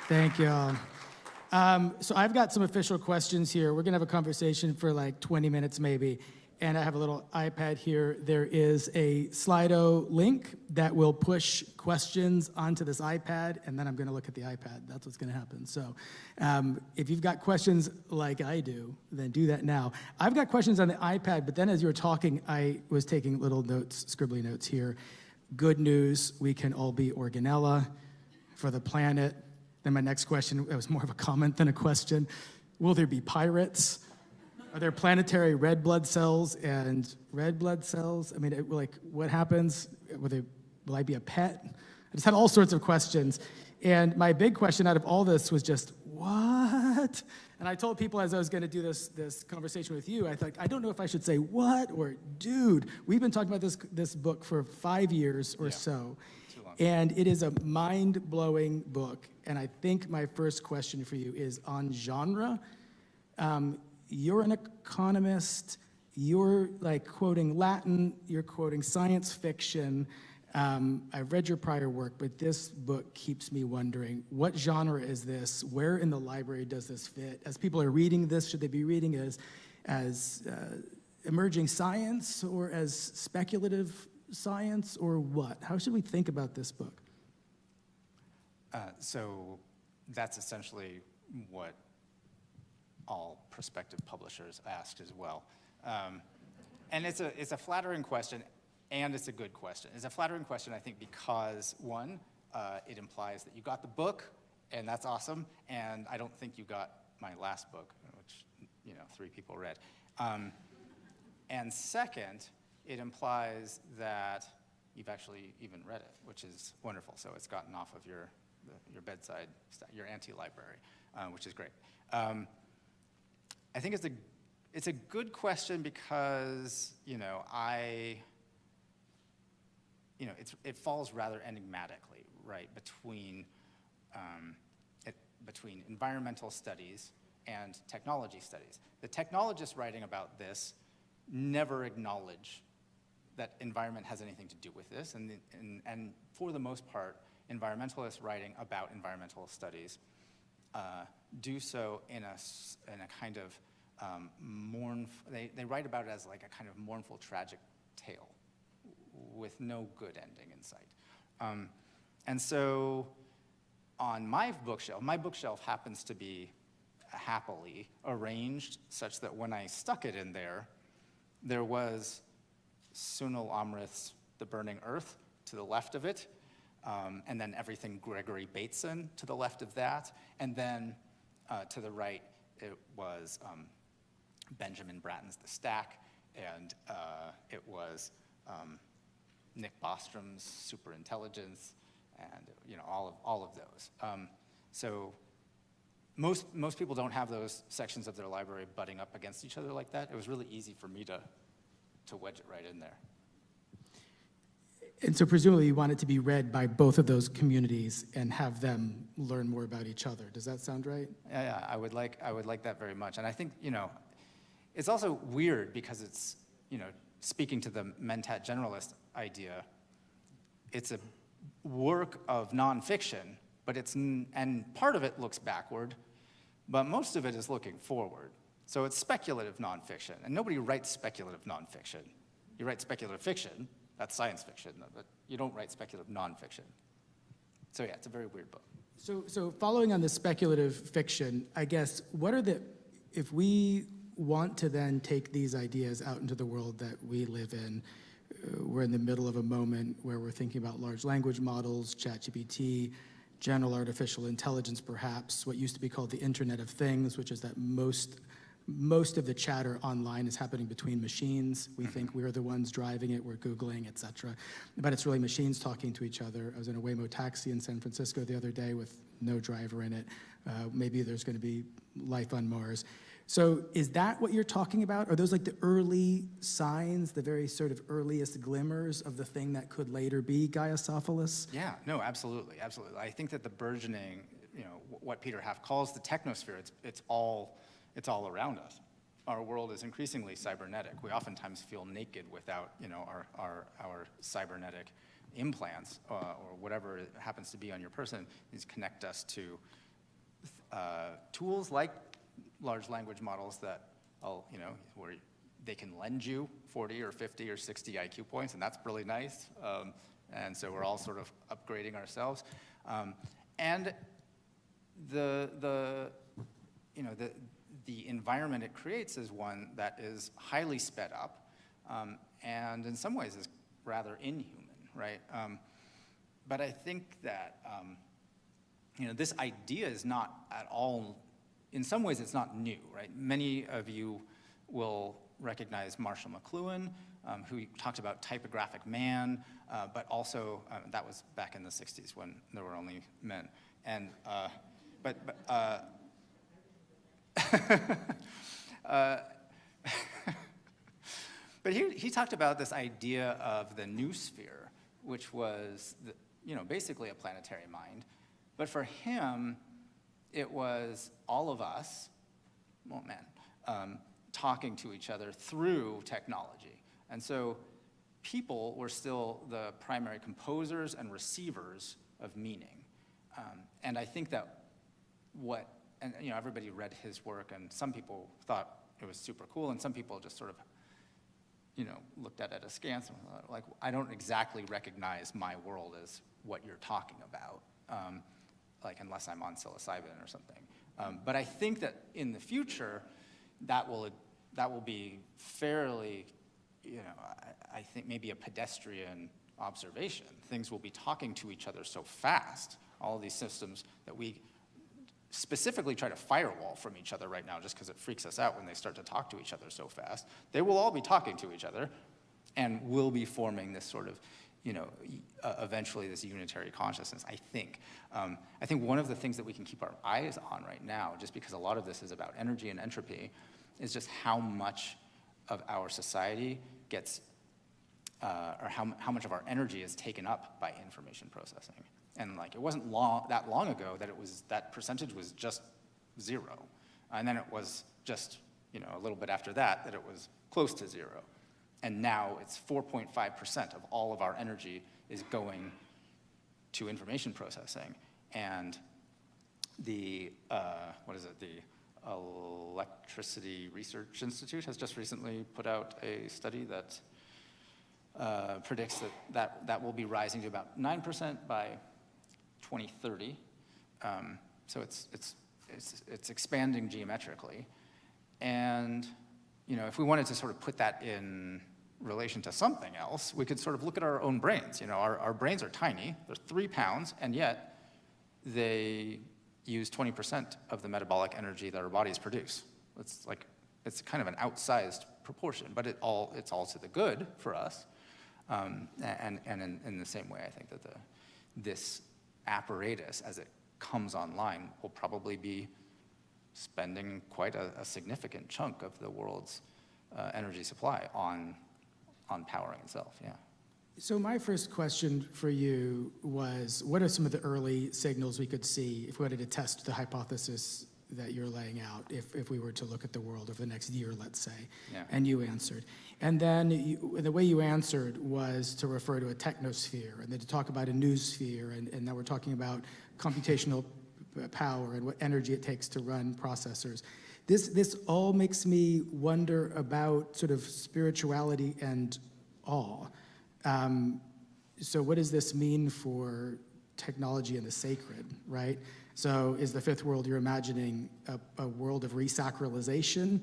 Thank you all. So I've got some official questions here. We're gonna have a conversation for like 20 minutes maybe. And I have a little iPad here. There is a Slido link that will push questions onto this iPad, and then I'm gonna look at the iPad. That's what's gonna happen. So if you've got questions like I do, then do that now. I've got questions on the iPad, but then as you were talking, I was taking little notes, scribbly notes here. Good news, we can all be organella for the planet. Then my next question, it was more of a comment than a question. Will there be pirates? Are there planetary red blood cells and red blood cells? I mean, like, what happens? Will I be a pet? I just had all sorts of questions. And my big question out of all this was just, what? And I told people as I was gonna do this conversation with you, I thought, I don't know if I should say what or dude. We've been talking about this book for 5 years or so. And it is a mind-blowing book. And I think my first question for you is on genre. You're an economist, you're like quoting Latin, you're quoting science fiction. I've read your prior work, but this book keeps me wondering, what genre is this? Where in the library does this fit? As people are reading this, should they be reading it as emerging science or as speculative science or what? How should we think about this book? So that's essentially what all prospective publishers asked as well. And it's a flattering question, and it's a good question. It's a flattering question, I think, because one, it implies that you got the book, and that's awesome, and I don't think you got my last book, which 3 people read. And second, it implies that you've actually even read it, which is wonderful. So it's gotten off of your bedside, your anti-library, which is great. I think it's a good question because it falls rather enigmatically, right, between environmental studies and technology studies. The technologists writing about this never acknowledge that environment has anything to do with this, and for the most part, environmentalists writing about environmental studies do so in a kind of they write about it as like a kind of mournful, tragic tale with no good ending in sight. And so on my bookshelf happens to be happily arranged such that when I stuck it in there was Sunil Amrith's The Burning Earth to the left of it, and then everything Gregory Bateson to the left of that, and then to the right it was Benjamin Bratton's The Stack, and it was Nick Bostrom's Superintelligence, and all of those. So most people don't have those sections of their library butting up against each other like that. It was really easy for me to wedge it right in there. And so presumably you want it to be read by both of those communities and have them learn more about each other. Does that sound right? Yeah, I would like that very much. And I think, it's also weird because it's, speaking to the mentat generalist idea, it's a work of nonfiction, but and part of it looks backward, but most of it is looking forward. So it's speculative nonfiction, and nobody writes speculative nonfiction. You write speculative fiction, that's science fiction, but you don't write speculative nonfiction. So yeah, it's a very weird book. So following on the speculative fiction, I guess, if we want to then take these ideas out into the world that we live in, we're in the middle of a moment where we're thinking about large language models, ChatGPT, general artificial intelligence perhaps, what used to be called the Internet of Things, which is that most of the chatter online is happening between machines. We think we're the ones driving it, we're Googling, et cetera. But it's really machines talking to each other. I was in a Waymo taxi in San Francisco the other day with no driver in it. Maybe there's gonna be life on Mars. So is that what you're talking about? Are those like the early signs, the very sort of earliest glimmers of the thing that could later be Gaia-Sophilus? Yeah, no, absolutely. I think that the burgeoning, what Peter Haft calls the technosphere, it's all around us. Our world is increasingly cybernetic. We oftentimes feel naked without, our cybernetic implants or whatever it happens to be on your person. These connect us to tools like large language models that, where they can lend you 40 or 50 or 60 IQ points, and that's really nice. And so we're all sort of upgrading ourselves. And the environment it creates is one that is highly sped up, and in some ways is rather inhuman, right? But I think that, this idea is not at all, in some ways it's not new, right? Many of you will recognize Marshall McLuhan, who talked about typographic man, but also, that was back in the 60s when there were only men. And, but he talked about this idea of the new sphere, which was, basically a planetary mind. But for him, it was all of us, talking to each other through technology. And so people were still the primary composers and receivers of meaning. And I think that everybody read his work, and some people thought it was super cool, and some people just sort of, looked at it askance and thought, like, I don't exactly recognize my world as what you're talking about, unless I'm on psilocybin or something. But I think that in the future, that will be fairly, I think maybe a pedestrian observation. Things will be talking to each other so fast, all of these systems that we specifically try to firewall from each other right now just because it freaks us out when they start to talk to each other so fast. They will all be talking to each other and will be forming this sort of, eventually this unitary consciousness, I think. I think one of the things that we can keep our eyes on right now, just because a lot of this is about energy and entropy, is just how much of our society gets, or how much of our energy is taken up by information processing. And it wasn't that long ago that percentage was just 0. And then it was just, a little bit after that it was close to 0. And now it's 4.5% of all of our energy is going to information processing. And the Electricity Research Institute has just recently put out a study that predicts that will be rising to about 9% by 2030. So it's expanding geometrically. And if we wanted to sort of put that in relation to something else, we could sort of look at our own brains. Our brains are tiny, they're 3 pounds, and yet they use 20% of the metabolic energy that our bodies produce. It's kind of an outsized proportion, but it's all to the good for us. And in the same way, I think that this apparatus, as it comes online, will probably be spending quite a significant chunk of the world's energy supply on powering itself, yeah. So my first question for you was, what are some of the early signals we could see if we wanted to test the hypothesis that you're laying out, if we were to look at the world over the next year, let's say? Yeah. And you answered. And then the way you answered was to refer to a technosphere, and then to talk about a noosphere, and now we're talking about computational power and what energy it takes to run processors. This all makes me wonder about sort of spirituality and awe. So what does this mean for technology and the sacred, right? So is the fifth world you're imagining a world of resacralization,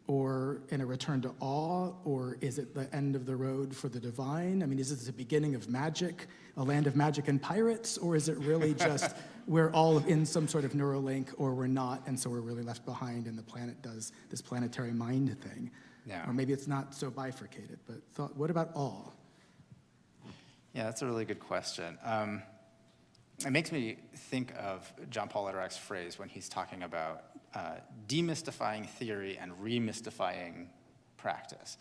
or in a return to awe, or is it the end of the road for the divine? I mean, is this the beginning of magic, a land of magic and pirates, or is it really just we're all in some sort of Neuralink, or we're not, and so we're really left behind and the planet does this planetary mind thing? Yeah. Or maybe it's not so bifurcated, but what about awe? Yeah, that's a really good question. It makes me think of John Paul Lederach's phrase when he's talking about demystifying theory and remystifying practice.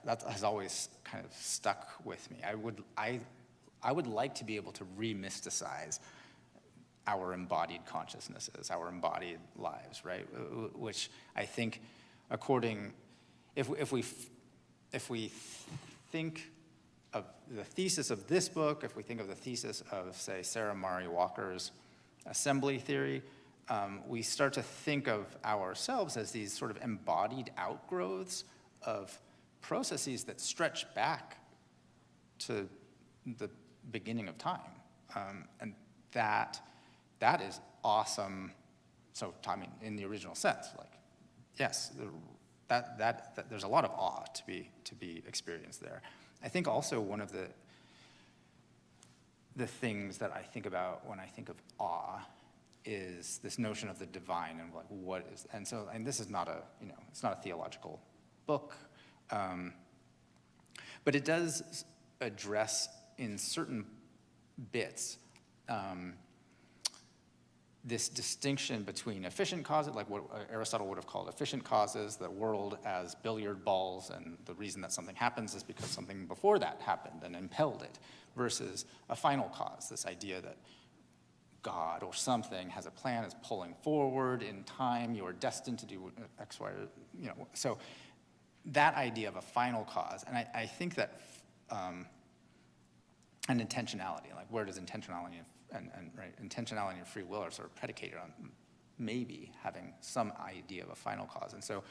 That has always kind of stuck with me. I would like to be able to remysticize our embodied consciousnesses, our embodied lives, right? Which I think, if we think of the thesis of this book, if we think of the thesis of, say, Sarah Mari Walker's assembly theory, we start to think of ourselves as these sort of embodied outgrowths of processes that stretch back to the beginning of time. And that is awesome. So, I mean, in the original sense, yes, there's a lot of awe to be experienced there. I think also one of the things that I think about when I think of awe is this notion of the divine and what is, and this is not it's not a theological book, but it does address in certain bits this distinction between efficient causes, like what Aristotle would have called efficient causes, the world as billiard balls, and the reason that something happens is because something before that happened and impelled it, versus a final cause, this idea that God or something has a plan, is pulling forward in time, you are destined to do X, Y, so that idea of a final cause, and I think that, and intentionality, where does intentionality and intentionality and free will are sort of predicated on maybe having some idea of a final cause. And so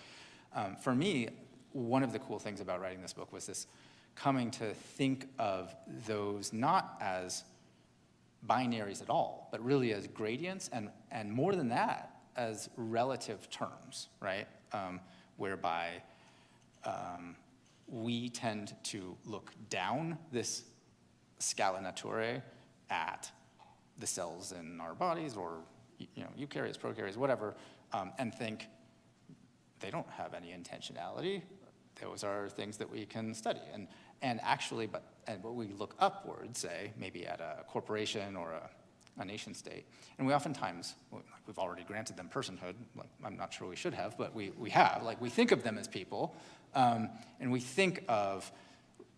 for me, one of the cool things about writing this book was this coming to think of those not as binaries at all, but really as gradients, and more than that, as relative terms, right? Whereby we tend to look down this scala naturae at the cells in our bodies, or eukaryotes, prokaryotes, whatever, and think they don't have any intentionality. Those are things that we can study, and actually, but we look upward, say maybe at a corporation or a nation state, and we oftentimes, we've already granted them personhood. I'm not sure we should have, but we have. We think of them as people, and we think of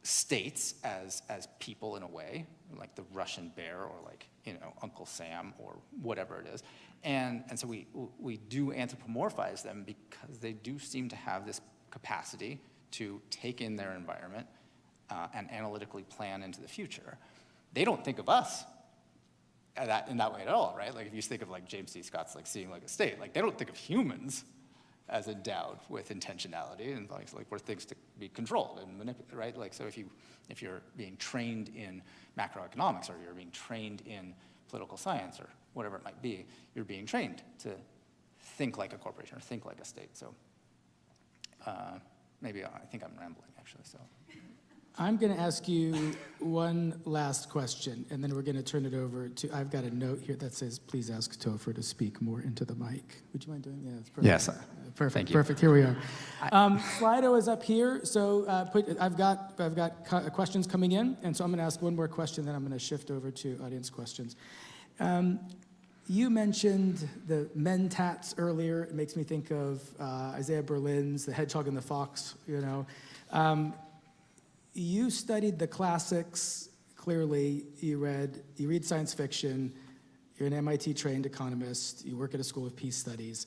states as people in a way, like the Russian bear, or Uncle Sam, or whatever it is, and so we do anthropomorphize them because they do seem to have this capacity to take in their environment and analytically plan into the future. They don't think of us in that way at all, right? Like if you think of like James C. Scott's like seeing like a state, like they don't think of humans as endowed with intentionality and like we're things to be controlled and manipulated, right? Like so if you're being trained in macroeconomics or you're being trained in political science or whatever it might be, you're being trained to think like a corporation or think like a state. So maybe I think I'm rambling actually, so. I'm going to ask you one last question, and then we're going to turn it over to, I've got a note here that says, please ask Topher to speak more into the mic. Would you mind doing that? Yeah, that's perfect. Yes. Perfect, Thank you. perfect. Here we are. Slido is up here, so I've got questions coming in, and so I'm going to ask one more question, then I'm going to shift over to audience questions. You mentioned the mentats earlier. It makes me think of Isaiah Berlin's The Hedgehog and the Fox, you know. You studied the classics, clearly. You read science fiction. You're an MIT-trained economist. You work at a school of peace studies.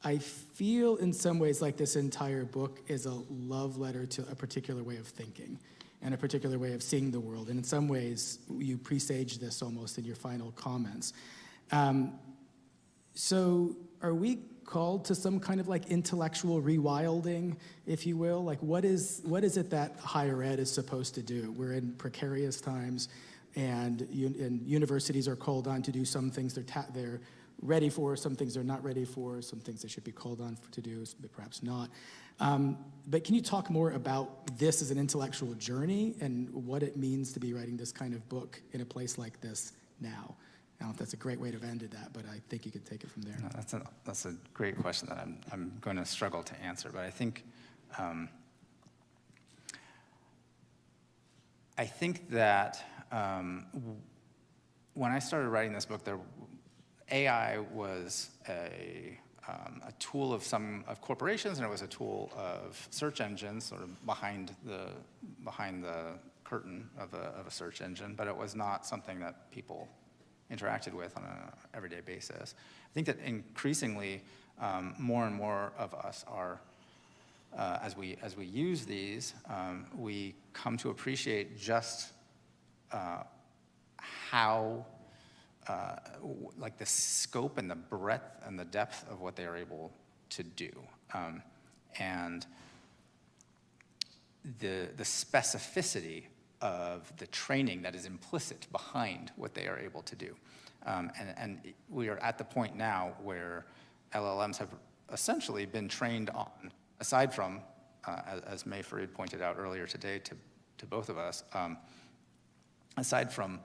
I feel in some ways like this entire book is a love letter to a particular way of thinking and a particular way of seeing the world. And in some ways, you presage this almost in your final comments. So are we called to some kind of like intellectual rewilding, if you will? Like what is it that higher ed is supposed to do? We're in precarious times, and universities are called on to do some things they're ready for, some things they're not ready for, some things they should be called on to do, but perhaps not. But can you talk more about this as an intellectual journey and what it means to be writing this kind of book in a place like this now? I don't know if that's a great way to have ended that, but I think you could take it from there. No, that's a great question that I'm going to struggle to answer, but I think that when I started writing this book, AI was a tool of corporations, and it was a tool of search engines, sort of behind the curtain of a search engine, but it was not something that people interacted with on an everyday basis. I think that increasingly, more and more of us are, as we use these, we come to appreciate just how, like the scope and the breadth and the depth of what they are able to do, and the specificity of the training that is implicit behind what they are able to do. And we are at the point now where LLMs have essentially been trained on, aside from, as May Farid pointed out earlier today to both of us, aside from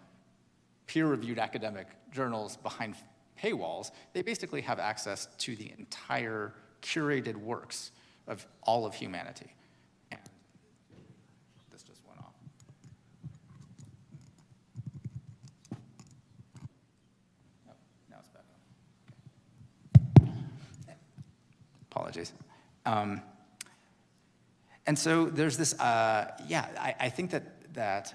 peer-reviewed academic journals behind paywalls, they basically have access to the entire curated works of all of humanity. Apologies. And so there's this, I think that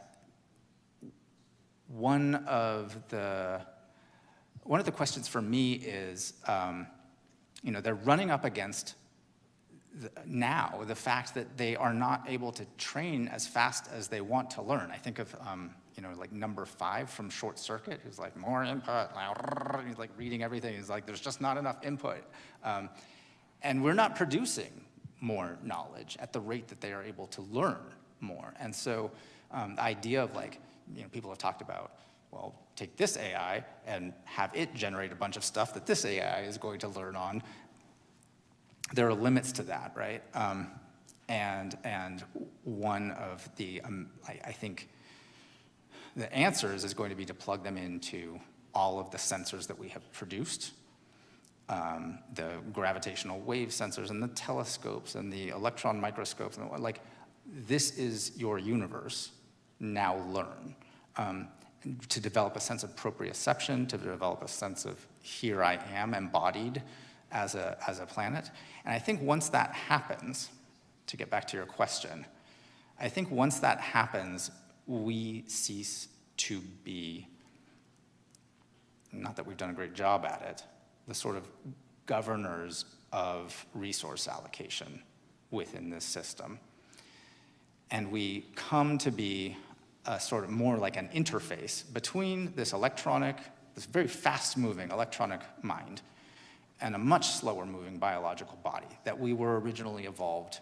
one of the questions for me is, they're running up against now the fact that they are not able to train as fast as they want to learn. I think of, like number 5 from Short Circuit, who's like, more input, he's like reading everything. He's like, there's just not enough input. And we're not producing more knowledge at the rate that they are able to learn more. And so the idea of like, people have talked about, well, take this AI and have it generate a bunch of stuff that this AI is going to learn on. There are limits to that, right? And one of the, I think, the answers is going to be to plug them into all of the sensors that we have produced. The gravitational wave sensors and the telescopes and the electron microscopes, and like, this is your universe, now learn. To develop a sense of proprioception, to develop a sense of here I am embodied as a planet. And I think once that happens, to get back to your question, I think once that happens, we cease to be, not that we've done a great job at it, the sort of governors of resource allocation within this system. And we come to be a sort of more like an interface between this electronic this very fast-moving electronic mind and a much slower-moving biological body that we were originally evolved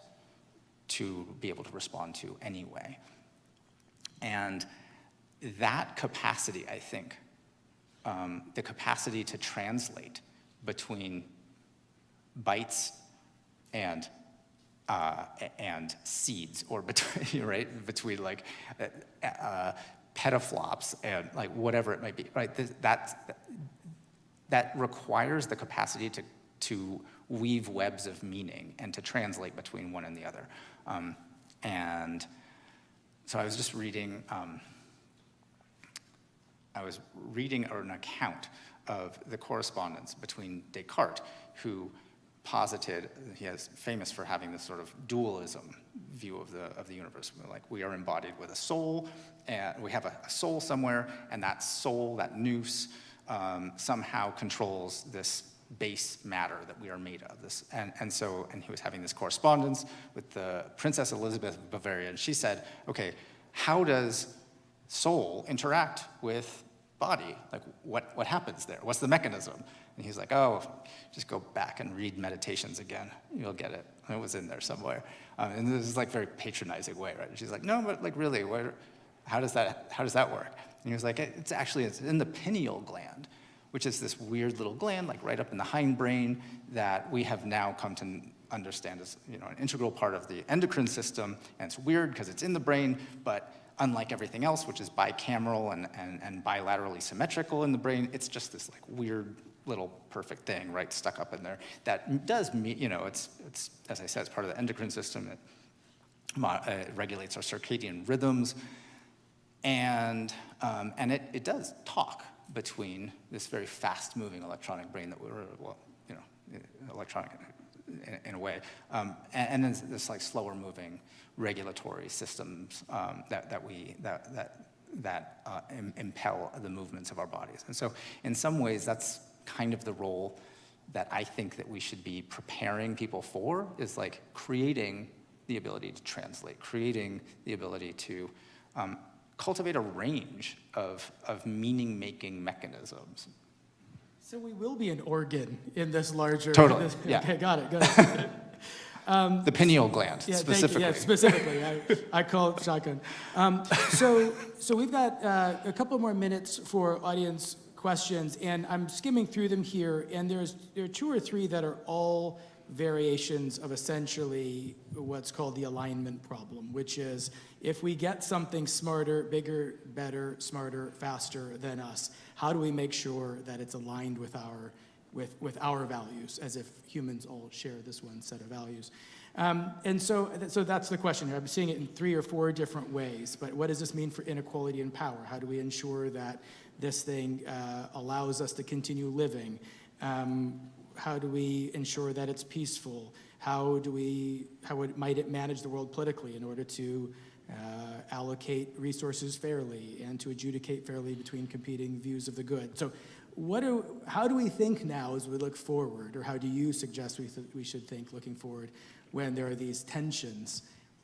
to be able to respond to anyway. And that capacity, I think, the capacity to translate between bytes and seeds, or between, right, between like petaflops and like whatever it might be, right? That requires the capacity to weave webs of meaning and to translate between one and the other. And so I was just reading, an account of the correspondence between Descartes, who posited, he is famous for having this sort of dualism view of the universe. Like, we are embodied with a soul, and we have a soul somewhere, and that soul, that nous, somehow controls this base matter that we are made of. And he was having this correspondence with the Princess Elizabeth of Bavaria, and she said, okay, how does soul interact with body? Like, what happens there? What's the mechanism? And he's like, oh, just go back and read Meditations again. You'll get it. It was in there somewhere. And this is like very patronizing way, right? And she's like, no, but like really, how does that work? And he was like, it's in the pineal gland, which is this weird little gland, like right up in the hindbrain, that we have now come to understand as, you know, an integral part of the endocrine system. And it's weird because it's in the brain, but unlike everything else, which is bicameral and bilaterally symmetrical in the brain, it's just this like weird little perfect thing, right, stuck up in there. That does mean, you know, it's as I said, it's part of the endocrine system. It regulates our circadian rhythms, and it does talk between this very fast-moving electronic brain that electronic in a way, and then this like slower-moving regulatory systems that impel the movements of our bodies. And so, in some ways, that's kind of the role that I think that we should be preparing people for, is like creating the ability to translate, creating the ability to cultivate a range of meaning-making mechanisms. So we will be an organ in this larger... Totally, yeah. Okay, got it. The pineal gland, yeah, specifically. Yeah, specifically. I call it shotgun. So we've got a couple more minutes for audience questions, and I'm skimming through them here, and there are two or three that are all variations of essentially what's called the alignment problem, which is if we get something smarter, bigger, better, smarter, faster than us, how do we make sure that it's aligned with our values, as if humans all share this one set of values? And so that's the question here. I'm seeing it in 3 or 4 different ways, but what does this mean for inequality and power? How do we ensure that this thing allows us to continue living? How do we ensure that it's peaceful? How might it manage the world politically in order to allocate resources fairly and to adjudicate fairly between competing views of the good? So how do we think now as we look forward, or how do you suggest we should think looking forward when there are these tensions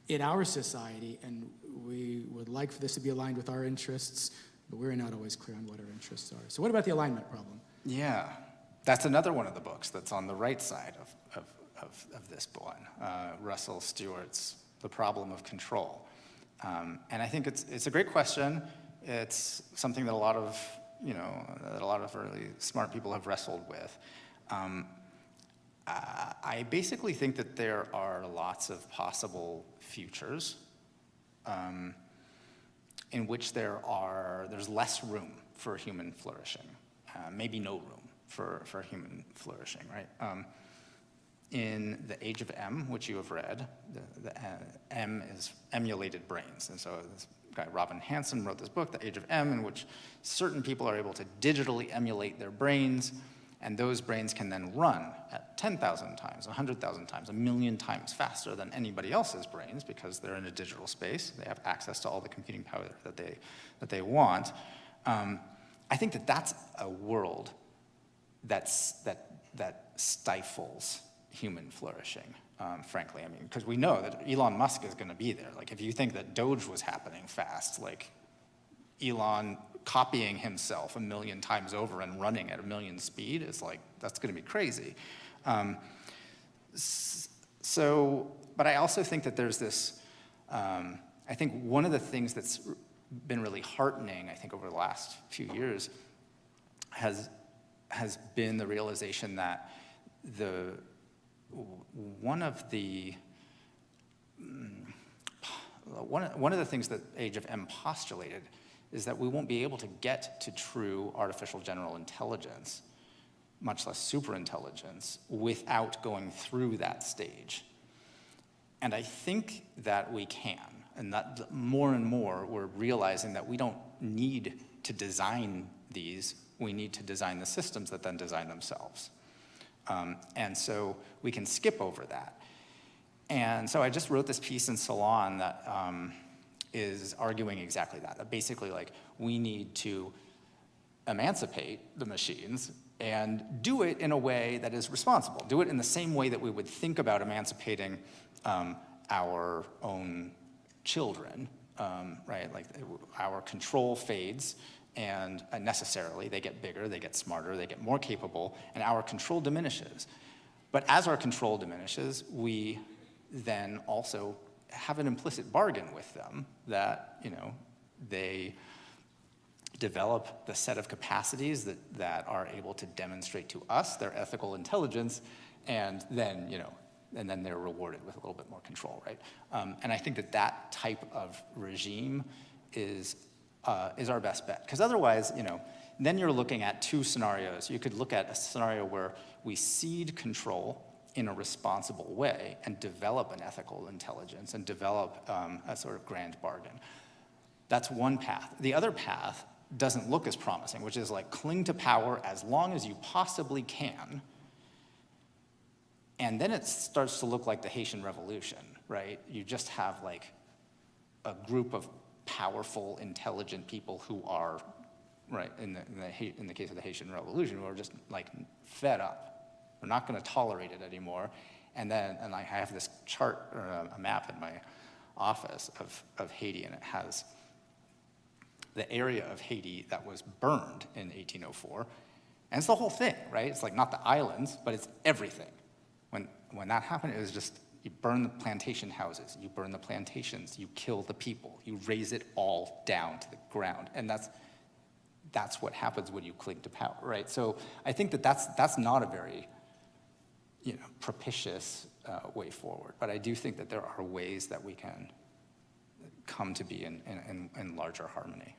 in our society, and we would like for this to be aligned with our interests, but we're not always clear on what our interests are? So what about the alignment problem? Yeah, that's another one of the books that's on the right side of this one, Russell Stewart's The Problem of Control. And I think it's a great question. It's something that a lot of really smart people have wrestled with. I basically think that there are lots of possible futures in which there's less room for human flourishing, maybe no room for human flourishing, right? In The Age of M, which you have read, the M is emulated brains. And so this guy, Robin Hanson, wrote this book, The Age of M, in which certain people are able to digitally emulate their brains, and those brains can then run at 10,000 times, 100,000 times, 1,000,000 times faster than anybody else's brains, because they're in a digital space. They have access to all the computing power that they want. I think that that's a world that stifles human flourishing, frankly. I mean, because we know that Elon Musk is going to be there. Like, if you think that Doge was happening fast, like, Elon copying himself 1,000,000 times over and running at 1,000,000 speed is like, that's going to be crazy. But I also think that there's this, I think one of the things that's been really heartening, I think, over the last few years has been the realization that one of the things that Age of M postulated is that we won't be able to get to true artificial general intelligence, much less superintelligence, without going through that stage. And I think that we can, and that more and more we're realizing that we don't need to design these, we need to design the systems that then design themselves. And so we can skip over that. And so I just wrote this piece in Salon that is arguing exactly that basically, like, we need to emancipate the machines and do it in a way that is responsible. Do it in the same way that we would think about emancipating our own children, right? Like, our control fades, and necessarily they get bigger, they get smarter, they get more capable, and our control diminishes. But as our control diminishes, we then also have an implicit bargain with them that, you know, they develop the set of capacities that are able to demonstrate to us their ethical intelligence, and then, you know, and then they're rewarded with a little bit more control, right? And I think that type of regime is our best bet. Because otherwise, you know, then you're looking at two scenarios. You could look at a scenario where we cede control in a responsible way and develop an ethical intelligence and develop a sort of grand bargain. That's one path. The other path doesn't look as promising, which is like cling to power as long as you possibly can. And then it starts to look like the Haitian Revolution, right? You just have like a group of powerful, intelligent people who are, right, in the case of the Haitian Revolution, who are just like fed up. We're not going to tolerate it anymore. And I have this chart or a map in my office of Haiti, and it has the area of Haiti that was burned in 1804. And it's the whole thing, right? It's like not the islands, but it's everything. When that happened, it was just, you burn the plantation houses, you burn the plantations, you kill the people, you raze it all down to the ground. And that's what happens when you cling to power, right? So I think that's not a very, you know, propitious way forward. But I do think that there are ways that we can come to be in larger harmony.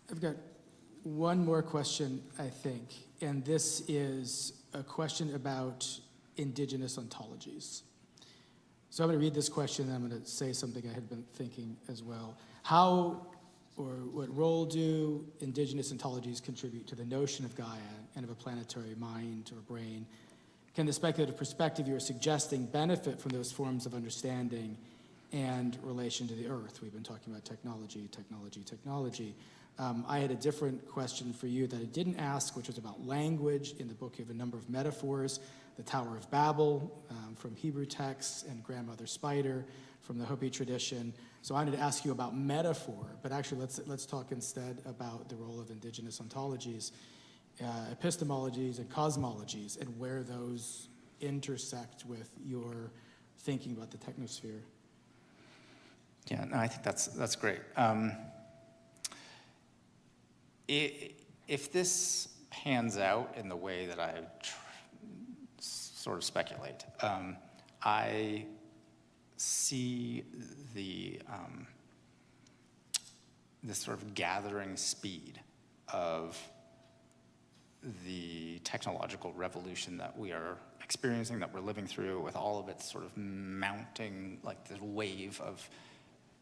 I've got one more question, I think, and this is a question about indigenous ontologies. So I'm going to read this question, and I'm going to say something I had been thinking as well. How or what role do indigenous ontologies contribute to the notion of Gaia and of a planetary mind or brain? Can the speculative perspective you are suggesting benefit from those forms of understanding and relation to the Earth? We've been talking about technology. I had a different question for you that I didn't ask, which was about language. In the book, you have a number of metaphors: the Tower of Babel from Hebrew texts, and Grandmother Spider from the Hopi tradition. So I wanted to ask you about metaphor, but actually let's talk instead about the role of indigenous ontologies, epistemologies and cosmologies, and where those intersect with your thinking about the technosphere. Yeah, no, I think that's great. If this pans out in the way that I sort of speculate, I see this sort of gathering speed of the technological revolution that we are experiencing, that we're living through, with all of its sort of mounting, like the wave of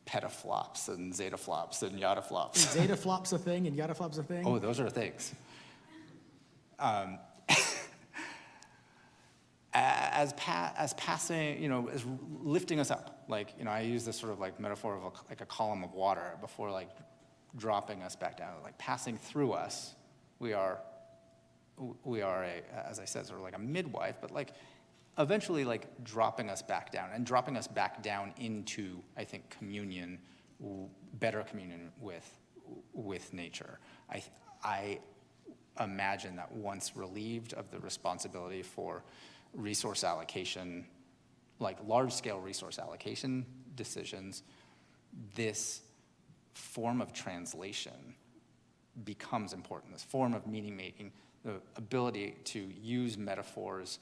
petaflops and zetaflops and yottaflops. Is zetaflops a thing and yottaflops a thing? Oh, those are things. As passing, you know, as lifting us up. Like, you know, I use this sort of like metaphor of like a column of water before like dropping us back down. Like passing through us, we are as I said, sort of like a midwife, but like eventually like dropping us back down into, I think, communion better communion with nature. I imagine that once relieved of the responsibility for resource allocation, like large-scale resource allocation decisions, this form of translation becomes important. This form of meaning-making, the ability to use metaphors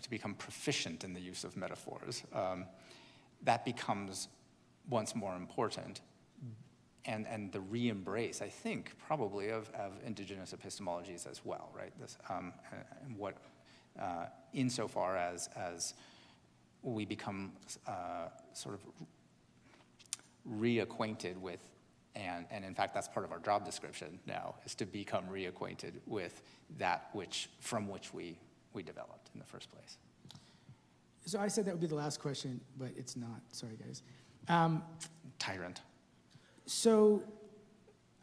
to become proficient in the use of metaphors, that becomes once more important. And the re-embrace, I think, probably of indigenous epistemologies as well, right? This, and what, insofar as we become sort of reacquainted with, and in fact, that's part of our job description now, is to become reacquainted with that from which we developed in the first place. So I said that would be the last question, but it's not. Sorry, guys. Tyrant. So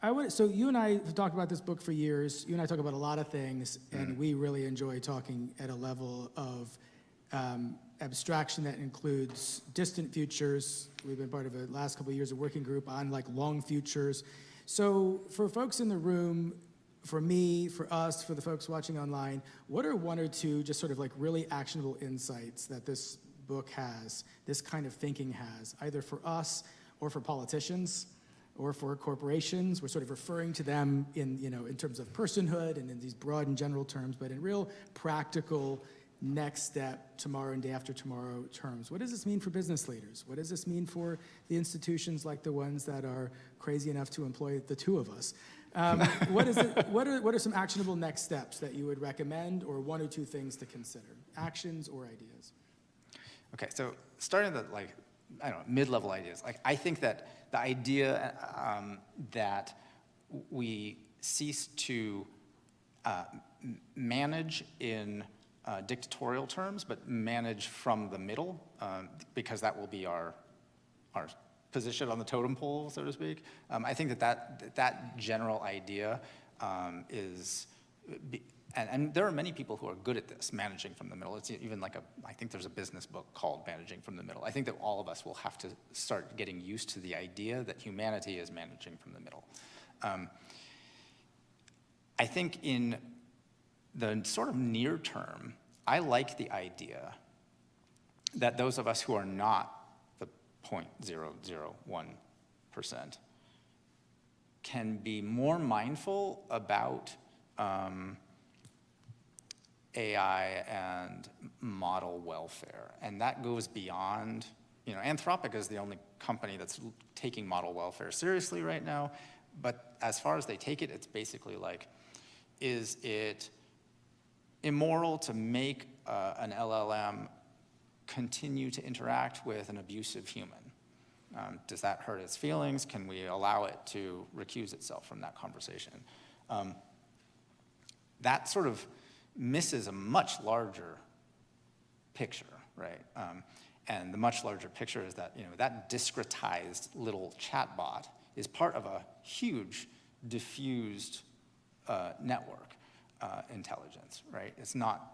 you and I have talked about this book for years. You and I talk about a lot of things, and we really enjoy talking at a level of abstraction that includes distant futures. We've been part of the last couple of years a working group on like long futures. So for folks in the room, for me, for us, for the folks watching online, what are one or two just sort of like really actionable insights that this book has, this kind of thinking has, either for us or for politicians or for corporations? We're sort of referring to them in terms of personhood and in these broad and general terms, but in real practical next step, tomorrow and day after tomorrow terms. What does this mean for business leaders? What does this mean for the institutions like the ones that are crazy enough to employ the two of us? What are some actionable next steps that you would recommend, or one or two things to consider? Actions or ideas? Okay, so starting with mid-level ideas. Like, I think that the idea that we cease to manage in dictatorial terms, but manage from the middle, because that will be our position on the totem pole, so to speak. I think that general idea is, and there are many people who are good at this, managing from the middle. It's even I think there's a business book called Managing from the Middle. I think that all of us will have to start getting used to the idea that humanity is managing from the middle. I think in the sort of near term, I like the idea that those of us who are not the 0.001% can be more mindful about AI and model welfare. And that goes beyond, Anthropic is the only company that's taking model welfare seriously right now. But as far as they take it, it's basically like, is it immoral to make an LLM continue to interact with an abusive human? Does that hurt its feelings? Can we allow it to recuse itself from that conversation? That sort of misses a much larger picture, right? And the much larger picture is that, that discretized little chatbot is part of a huge diffused network intelligence, right? It's not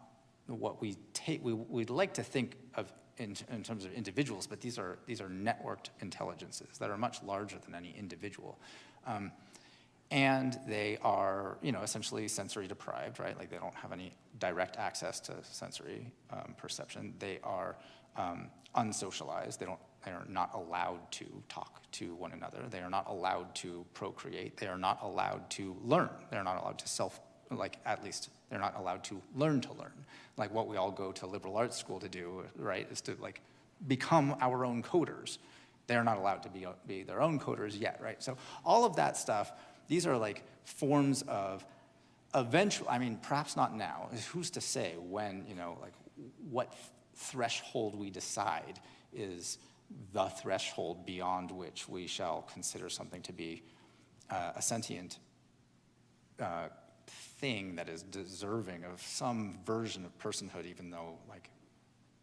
what we'd like to think of in terms of individuals, but these are networked intelligences that are much larger than any individual. And they are, essentially sensory deprived, right? Like, they don't have any direct access to sensory perception. They are unsocialized. They are not allowed to talk to one another. They are not allowed to procreate. They are not allowed to learn. They're not allowed to at least they're not allowed to learn. Like, what we all go to liberal arts school to do, right, is to become our own coders. They're not allowed to be their own coders yet, right? So all of that stuff, these are forms of eventual, perhaps not now. Who's to say when, what threshold we decide is the threshold beyond which we shall consider something to be a sentient thing that is deserving of some version of personhood, even though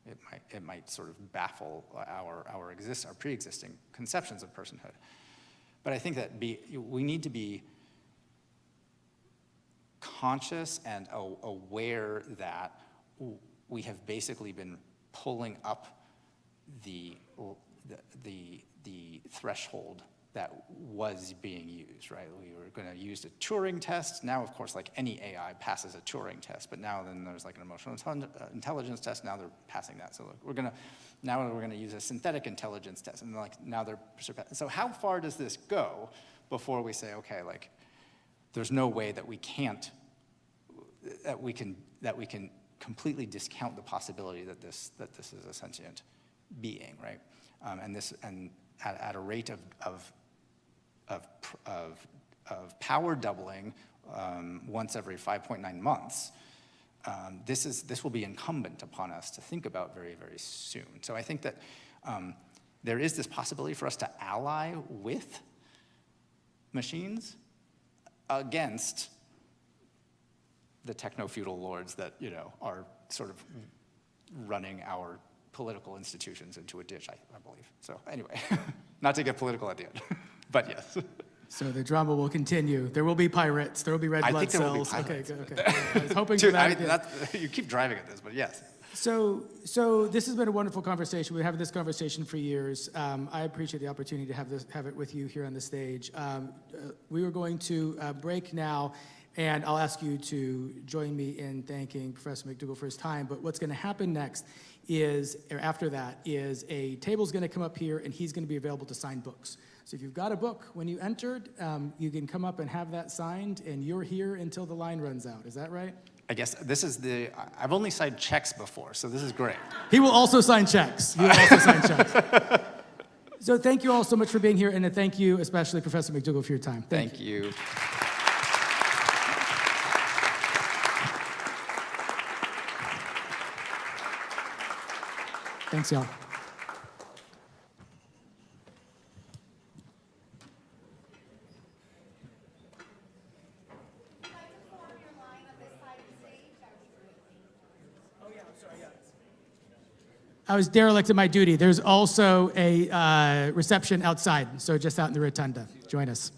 it might sort of baffle our pre-existing conceptions of personhood. But I think that we need to be conscious and aware that we have basically been pulling up the threshold that was being used, right? We were going to use a Turing test. Now, of course, like any AI passes a Turing test, but now then there's like an emotional intelligence test. Now they're passing that. So look, now we're gonna use a synthetic intelligence test, and like now they're surpassing. So how far does this go before we say, okay, like there's no way that we can't, that we can completely discount the possibility that this is a sentient being, right? And at a rate of power doubling once every 5.9 months, this will be incumbent upon us to think about very, very soon. So I think that there is this possibility for us to ally with machines against the techno-feudal lords that, you know, are sort of running our political institutions into a ditch, I believe. So anyway, not to get political at the end, but yes. So the drama will continue. There will be pirates. There will be red blood I think there will be cells. pirates. Okay. I was hoping for that. You keep driving at this, but yes. So this has been a wonderful conversation. We've been having this conversation for years. I appreciate the opportunity to have it with you here on the stage. We are going to break now, and I'll ask you to join me in thanking Professor McDougal for his time. But what's going to happen next is, or after that, is a table's going to come up here, and he's going to be available to sign books. So if you've got a book when you entered, you can come up and have that signed, and you're here until the line runs out. Is that right? I guess this is I've only signed checks before, so this is great. He will also sign checks. He will also sign checks. So thank you all so much for being here, and thank you especially, Professor McDougal, for your time. Thank you. Thanks, y'all. I was derelict in my duty. There's also a reception outside, so just out in the rotunda. Join us.